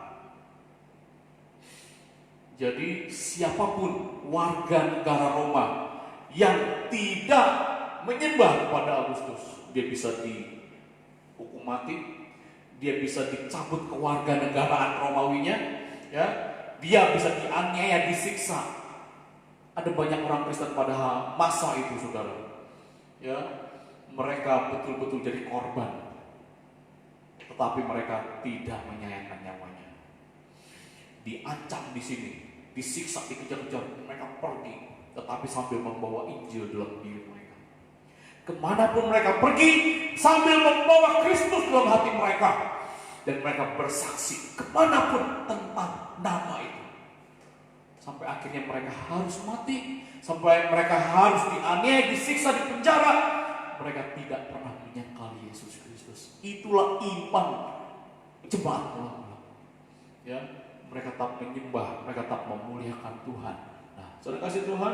Jadi siapapun warga negara Roma yang tidak menyembah kepada Augustus, dia bisa dihukum mati, dia bisa dicabut kewarganegaraan Romawinya, ya, dia bisa dianiaya, disiksa. Ada banyak orang Kristen pada masa itu, saudara, ya, mereka betul-betul jadi korban, tetapi mereka tidak menyayangkan nyawanya. Diancam di sini, disiksa, dikejar-kejar, mereka pergi, tetapi sambil membawa Injil dalam diri mereka. Kemanapun mereka pergi, sambil membawa Kristus dalam hati mereka, dan mereka bersaksi kemanapun tentang nama itu. Sampai akhirnya mereka harus mati, sampai mereka harus dianiaya, disiksa, dipenjara. Mereka tidak pernah menyangkal Yesus Kristus. Itulah iman jemaat mula-mula. Ya, mereka tak menyembah, mereka tak memuliakan Tuhan. Nah, saudara kasih Tuhan,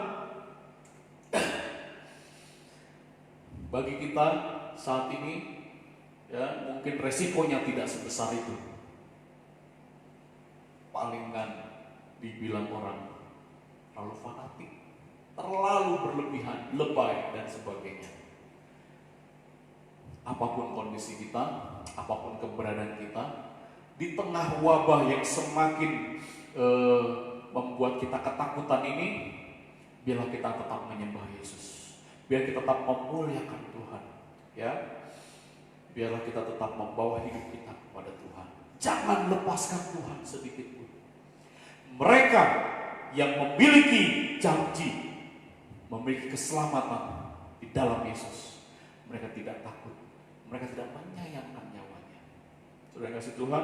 bagi kita saat ini, ya, mungkin resikonya tidak sebesar itu. Palingan dibilang orang terlalu fanatik, terlalu berlebihan, lebay, dan sebagainya. Apapun kondisi kita, apapun keberadaan kita, di tengah wabah yang semakin membuat kita ketakutan ini, biarlah kita tetap menyembah Yesus, biar kita tetap memuliakan Tuhan, ya, biarlah kita tetap membawa hidup kita kepada Tuhan. Jangan lepaskan Tuhan sedikit pun. Mereka yang memiliki janji, memiliki keselamatan di dalam Yesus, mereka tidak takut, mereka tidak menyayangkan nyawanya. Saudara kasih Tuhan,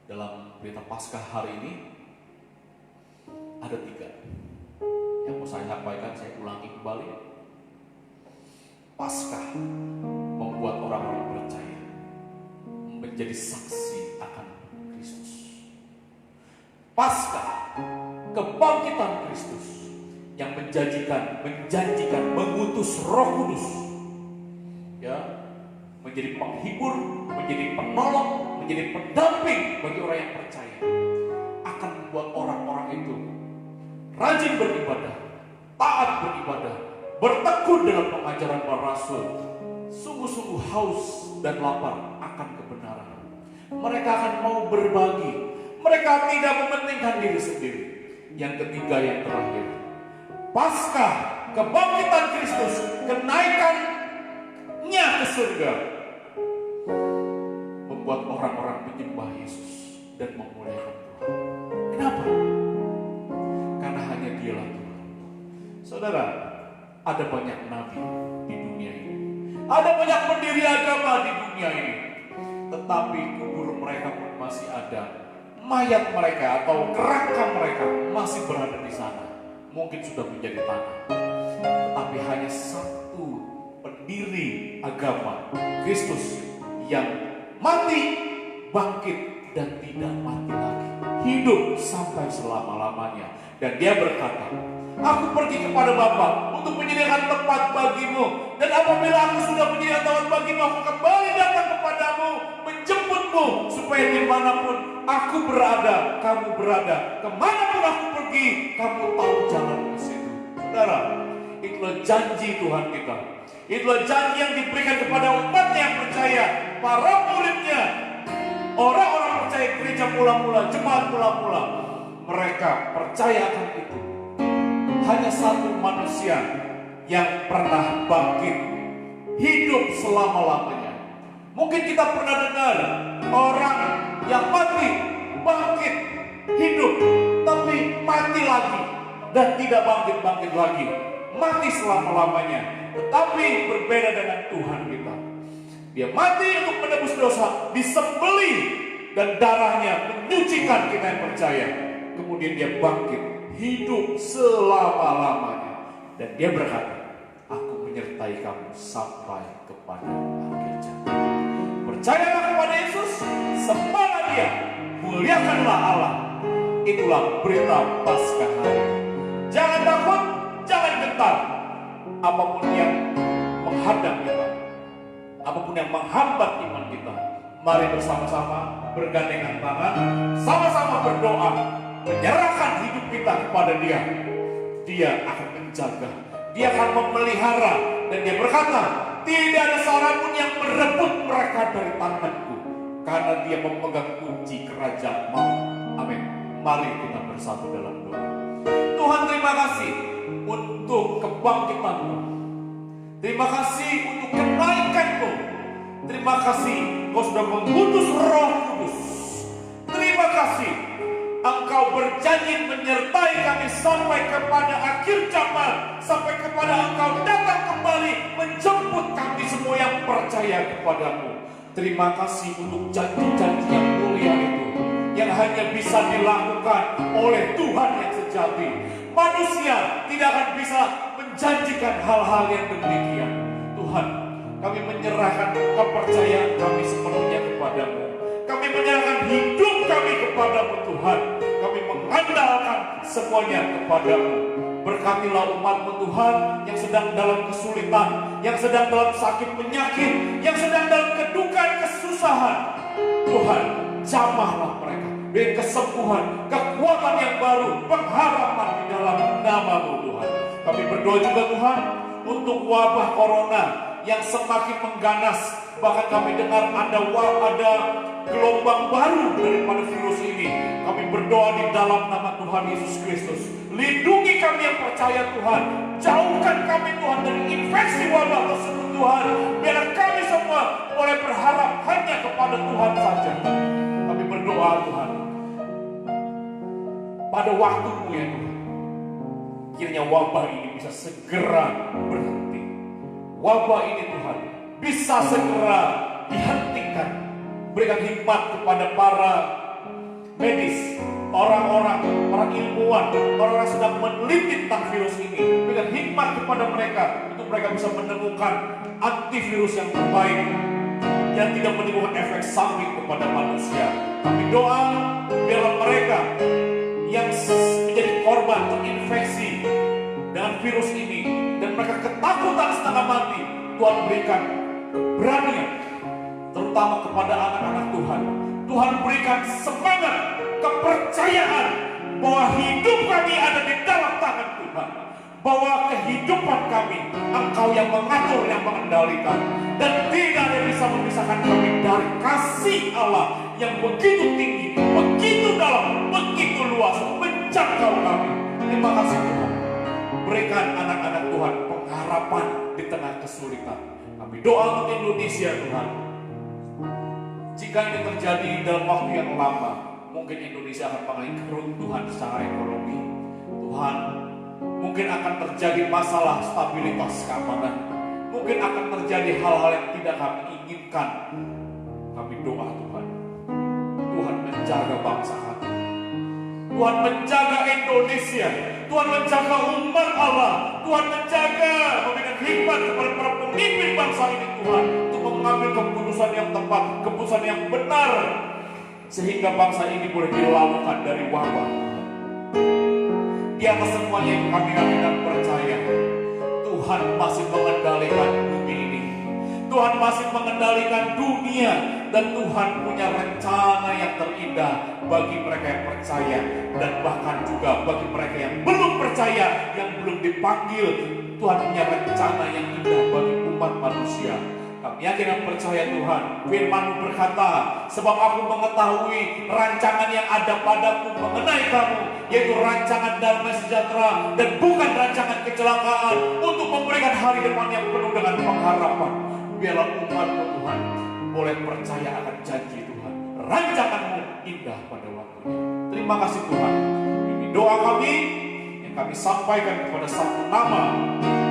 dalam berita Paskah hari ini ada 3 yang mau saya sampaikan, saya ulangi kembali. Paskah membuat orang-orang percaya menjadi saksi akan Kristus. Paskah, kebangkitan Kristus yang menjanjikan mengutus Roh Kudus, ya, menjadi penghibur, menjadi penolong, menjadi pendamping bagi orang yang percaya, akan membuat orang-orang itu rajin beribadah, taat beribadah, bertekun dalam pengajaran para rasul, sungguh-sungguh haus dan lapar akan kebenaran. Mereka akan mau berbagi. Mereka tidak mementingkan diri sendiri. Yang ketiga, yang terakhir, Paskah, kebangkitan Kristus, kenaikannya ke surga, membuat orang-orang menyembah Yesus dan memuliakan Tuhan. Kenapa? Karena hanya Dialah Tuhan. Saudara, ada banyak nabi di dunia ini, ada banyak pendiri agama di dunia ini, tetapi kubur mereka pun masih ada. Mayat mereka atau kerangka mereka masih berada di sana. Mungkin sudah menjadi tanah. Tetapi hanya satu pendiri agama, Kristus, yang mati, bangkit, dan tidak mati lagi, hidup sampai selama-lamanya. Dan dia berkata, aku pergi kepada Bapa untuk menyediakan tempat bagimu. Dan apabila aku sudah menyediakan tempat bagimu, aku kembali datang kepadamu, menjemputmu, supaya dimanapun aku berada, kamu berada. Kemanapun aku pergi, kamu tahu jalan ke situ. Saudara, itulah janji Tuhan kita. Itulah janji yang diberikan kepada umatnya yang percaya, para muridnya, orang-orang percaya gereja mula-mula, jemaat mula-mula. Mereka percaya akan itu. Hanya satu manusia yang pernah bangkit, hidup selama-lamanya. Mungkin kita pernah dengar orang yang mati, bangkit, hidup, tapi mati lagi dan tidak bangkit-bangkit lagi, mati selama-lamanya. Tetapi berbeda dengan Tuhan kita. Dia mati untuk menebus dosa, disembelih, dan darahnya menyucikan kita yang percaya. Kemudian dia bangkit, hidup selama-lamanya. Dan dia berkata, aku menyertai kamu sampai kepada akhir zaman. Percayalah kepada Yesus, sembahlah Dia, muliakanlah Allah. Itulah berita Paskah hari. Jangan takut, jangan gentar. Apapun yang menghadang kita, apapun yang menghambat iman kita, mari bersama-sama bergandengan tangan, sama-sama berdoa, menyerahkan hidup kita kepada Dia. Dia akan menjaga, Dia akan memelihara, dan Dia berkata, tidak ada seorang pun yang merebut mereka dari tanganku, karena Dia memegang kunci kerajaan maut. Amin. Mari kita bersatu dalam doa. Tuhan, terima kasih untuk kebangkitan-Mu. Terima kasih untuk kenaikan-Mu. Terima kasih Kau sudah mengutus Roh Kudus. Terima kasih Engkau berjanji menyertai kami sampai kepada akhir zaman, sampai kepada Engkau datang kembali menjemput kami semua yang percaya kepada-Mu. Terima kasih untuk janji-janji yang mulia itu, yang hanya bisa dilakukan oleh Tuhan yang sejati. Manusia tidak akan bisa menjanjikan hal-hal yang demikian. Tuhan, kami menyerahkan kepercayaan kami sepenuhnya kepada-Mu. Kami menyerahkan hidup kami kepada-Mu Tuhan. Kami mengandalkan semuanya kepada-Mu. Berkatilah umat-Mu Tuhan yang sedang dalam kesulitan, yang sedang dalam sakit penyakit, yang sedang dalam kedukaan kesusahan. Tuhan, jamahlah mereka dengan kesembuhan, kekuatan yang baru, pengharapan di dalam nama-Mu Tuhan. Kami berdoa juga Tuhan untuk wabah corona yang semakin mengganas. Bahkan kami dengar ada gelombang baru daripada virus ini. Kami berdoa di dalam nama Tuhan Yesus Kristus. Lindungi kami yang percaya Tuhan. Jauhkan kami Tuhan dari infeksi wabah tersebut Tuhan. Biar kami semua boleh berharap hanya kepada Tuhan saja. Kami berdoa Tuhan, pada waktu-Mu ya Tuhan, kiranya wabah ini bisa segera berhenti. Wabah ini Tuhan bisa segera dihentikan. Berikan hikmat kepada para medis, orang-orang, para ilmuwan, orang-orang yang sedang meneliti tentang virus ini. Berikan hikmat kepada mereka untuk mereka bisa menemukan antivirus yang terbaik, yang tidak menimbulkan efek samping kepada manusia. Kami doa biarlah mereka yang menjadi korban terinfeksi dengan virus ini dan mereka ketakutan setengah mati, Tuhan berikan keberanian, terutama kepada anak-anak Tuhan. Tuhan berikan semangat, kepercayaan bahwa hidup kami ada di dalam tangan Tuhan, bahwa kehidupan kami Engkau yang mengatur, yang mengendalikan, dan tidak ada yang bisa memisahkan kami dari kasih Allah yang begitu tinggi, begitu dalam, begitu luas, menjangkau kami. Terima kasih Tuhan. Berikan anak-anak Tuhan pengharapan di tengah kesulitan. Kami doa untuk Indonesia Tuhan. Jika ini terjadi dalam waktu yang lama, mungkin Indonesia akan mengalami keruntuhan secara ekonomi. Tuhan, mungkin akan terjadi masalah stabilitas keamanan. Mungkin akan terjadi hal-hal yang tidak kami inginkan. Kami doa Tuhan, Tuhan menjaga bangsa kami. Tuhan menjaga Indonesia. Tuhan menjaga umat Allah. Tuhan menjaga, memberikan hikmat kepada para pemimpin bangsa ini Tuhan, untuk mengambil keputusan yang tepat, keputusan yang benar, sehingga bangsa ini boleh dilalukan dari wabah. Di atas semuanya yang kami dan percaya, Tuhan masih mengendalikan bumi ini. Tuhan masih mengendalikan dunia, dan Tuhan punya rencana yang terindah indah bagi mereka yang percaya, dan bahkan juga bagi mereka yang belum percaya, yang belum dipanggil. Tuhan punya rencana yang indah bagi umat manusia. Kami yakin dan percaya Tuhan, firman-Mu berkata, sebab aku mengetahui rancangan yang ada padaku mengenai kamu, yaitu rancangan damai sejahtera dan bukan rancangan kecelakaan, untuk memberikan hari depan yang penuh dengan pengharapan. Biarlah umat-Mu Tuhan boleh percaya akan janji Tuhan. Rancangan-Mu indah pada waktunya. Terima kasih Tuhan. Ini doa kami yang kami sampaikan kepada satu nama,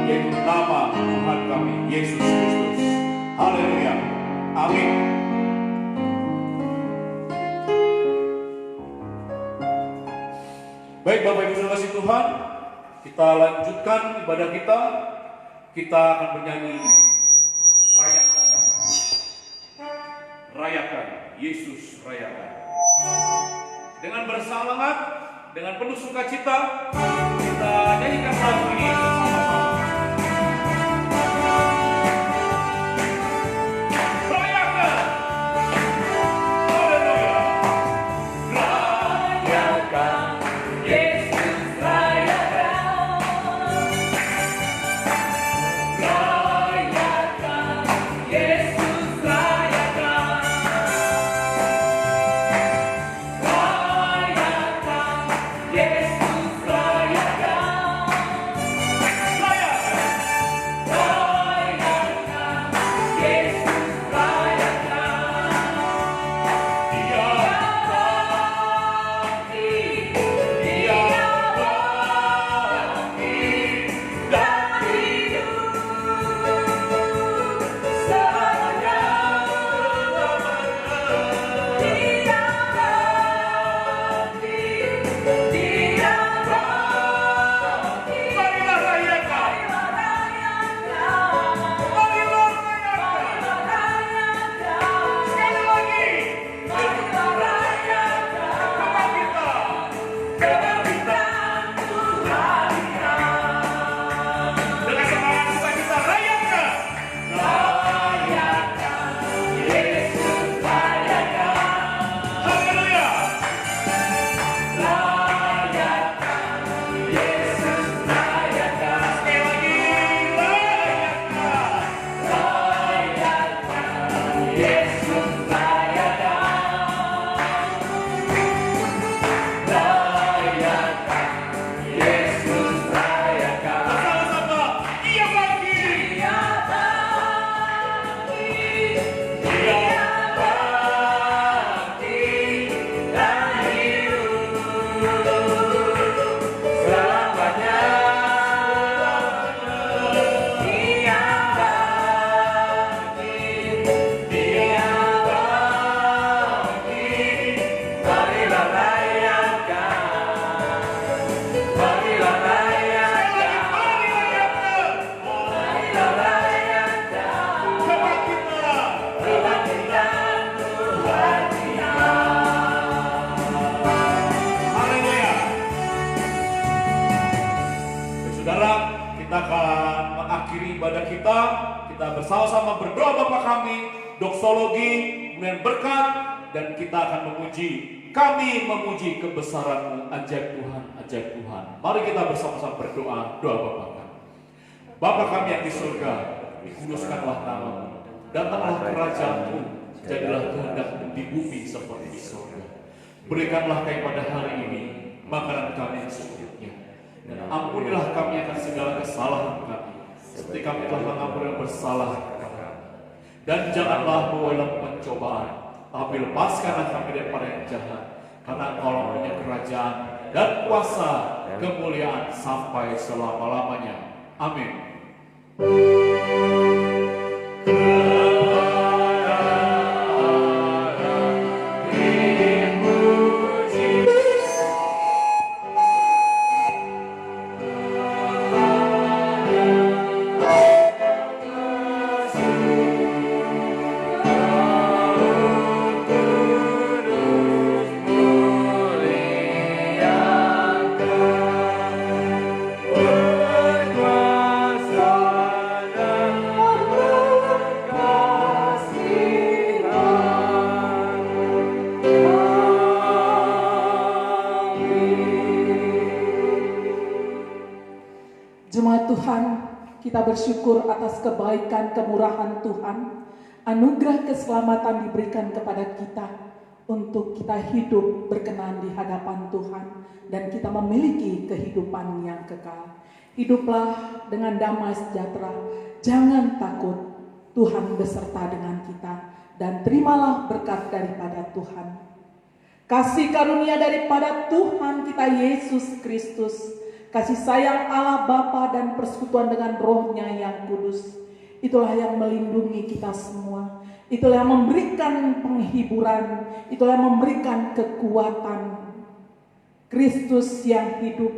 yaitu nama Tuhan kami, Yesus Kristus. Haleluya. Amin. Baik Bapak Ibu terima kasih Tuhan. Kita lanjutkan ibadah kita. Kita akan bernyanyi rayakan. Rayakan, Yesus rayakan. Dengan bersemangat, dengan penuh sukacita, kita nyanyikan lagu ini bersama-sama. Kita bersama-sama berdoa Bapa kami, doksologi, kemudian berkat, dan kita akan memuji. Kami memuji kebesaran-Mu, ajaib Tuhan, ajaib Tuhan. Mari kita bersama-sama berdoa, doa Bapa kami. Bapa kami yang di surga, dikuduskanlah nama-Mu, datanglah kerajaan-Mu, jadilah kehendak-Mu di bumi seperti di surga. Berikanlah kami pada hari ini makanan kami yang secukupnya, dan ampunilah kami akan segala kesalahan kami, seperti kami telah mengampuni yang bersalah kepada kami. Dan janganlah bawa dalam pencobaan, tapi lepaskanlah kami daripada yang jahat, karena Engkau punya kerajaan dan kuasa, kemuliaan sampai selama-lamanya. Amin. Berkuasa Tuhan, kita bersyukur atas kebaikan kemurahan Tuhan. Anugerah keselamatan diberikan kepada kita untuk kita hidup berkenan di hadapan Tuhan dan kita memiliki kehidupan yang kekal. Hiduplah dengan damai sejahtera, jangan takut, Tuhan beserta dengan kita dan terimalah berkat daripada Tuhan. Kasih karunia daripada Tuhan kita Yesus Kristus, kasih sayang Allah Bapa dan persekutuan dengan Roh-Nya yang kudus, itulah yang melindungi kita semua. Itulah yang memberikan penghiburan, itulah yang memberikan kekuatan. Kristus yang hidup,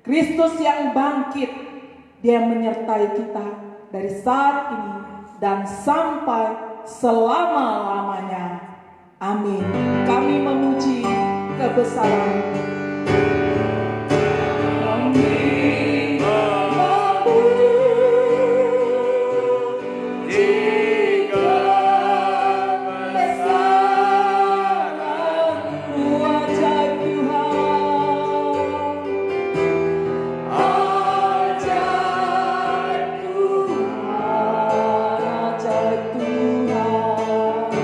Kristus yang bangkit, Dia menyertai kita dari saat ini dan sampai selama-lamanya. Amin. Kami memuji kebesaran. Kami memuji kebesaran-Mu, ajaib Tuhan. Ajaib Tuhan, ajaib Tuhan.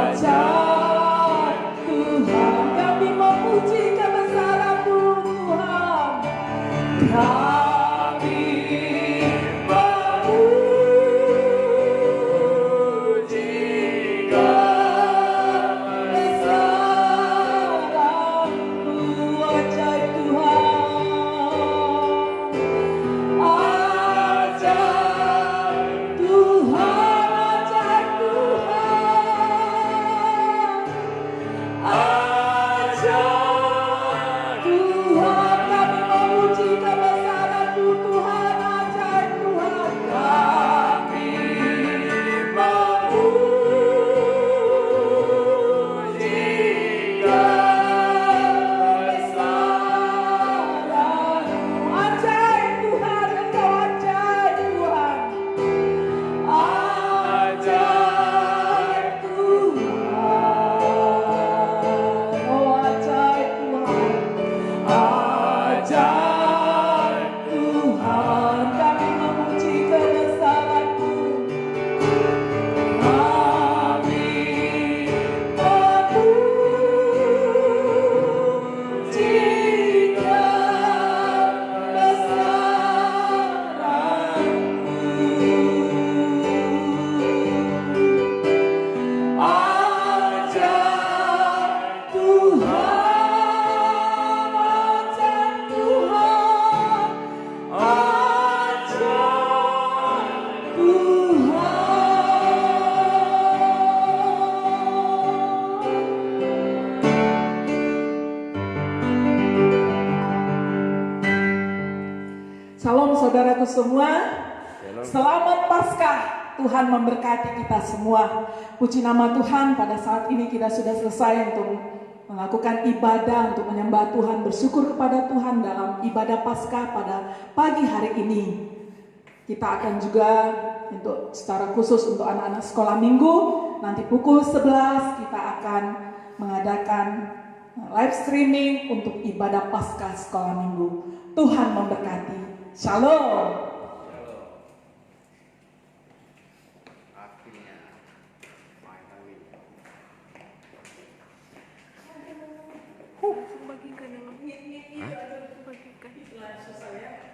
Ajaib Tuhan, kami memuji kebesaran-Mu Tuhan. Kami memuji kebesaran-Mu, ajaib Tuhan. Ajaib Tuhan, ajaib Tuhan. Ajaib Tuhan, kami memuji kebesaran-Mu Tuhan, ajaib Tuhan. Kami memuji kebesaran-Mu, ajaib Tuhan, Engkau ajaib Tuhan. Ajaib Tuhan, oh ajaib Tuhan. Ajaib Tuhan, kami memuji kebesaran-Mu. Kami memuji kebesaran-Mu. Ajaib Tuhan, ajaib Tuhan, ajaib Tuhan. Salam saudaraku semua. Selamat Paskah. Tuhan memberkati kita semua. Puji nama Tuhan, pada saat ini kita sudah selesai untuk melakukan ibadah, untuk menyembah Tuhan, bersyukur kepada Tuhan dalam ibadah Paskah pada pagi hari ini. Kita akan juga untuk secara khusus untuk anak-anak sekolah minggu, nanti pukul 11 kita akan mengadakan live streaming untuk ibadah Paskah sekolah minggu. Tuhan memberkati. Shalom. Akhirnya, finally. Bagikan yang bagikan. Selesai ya.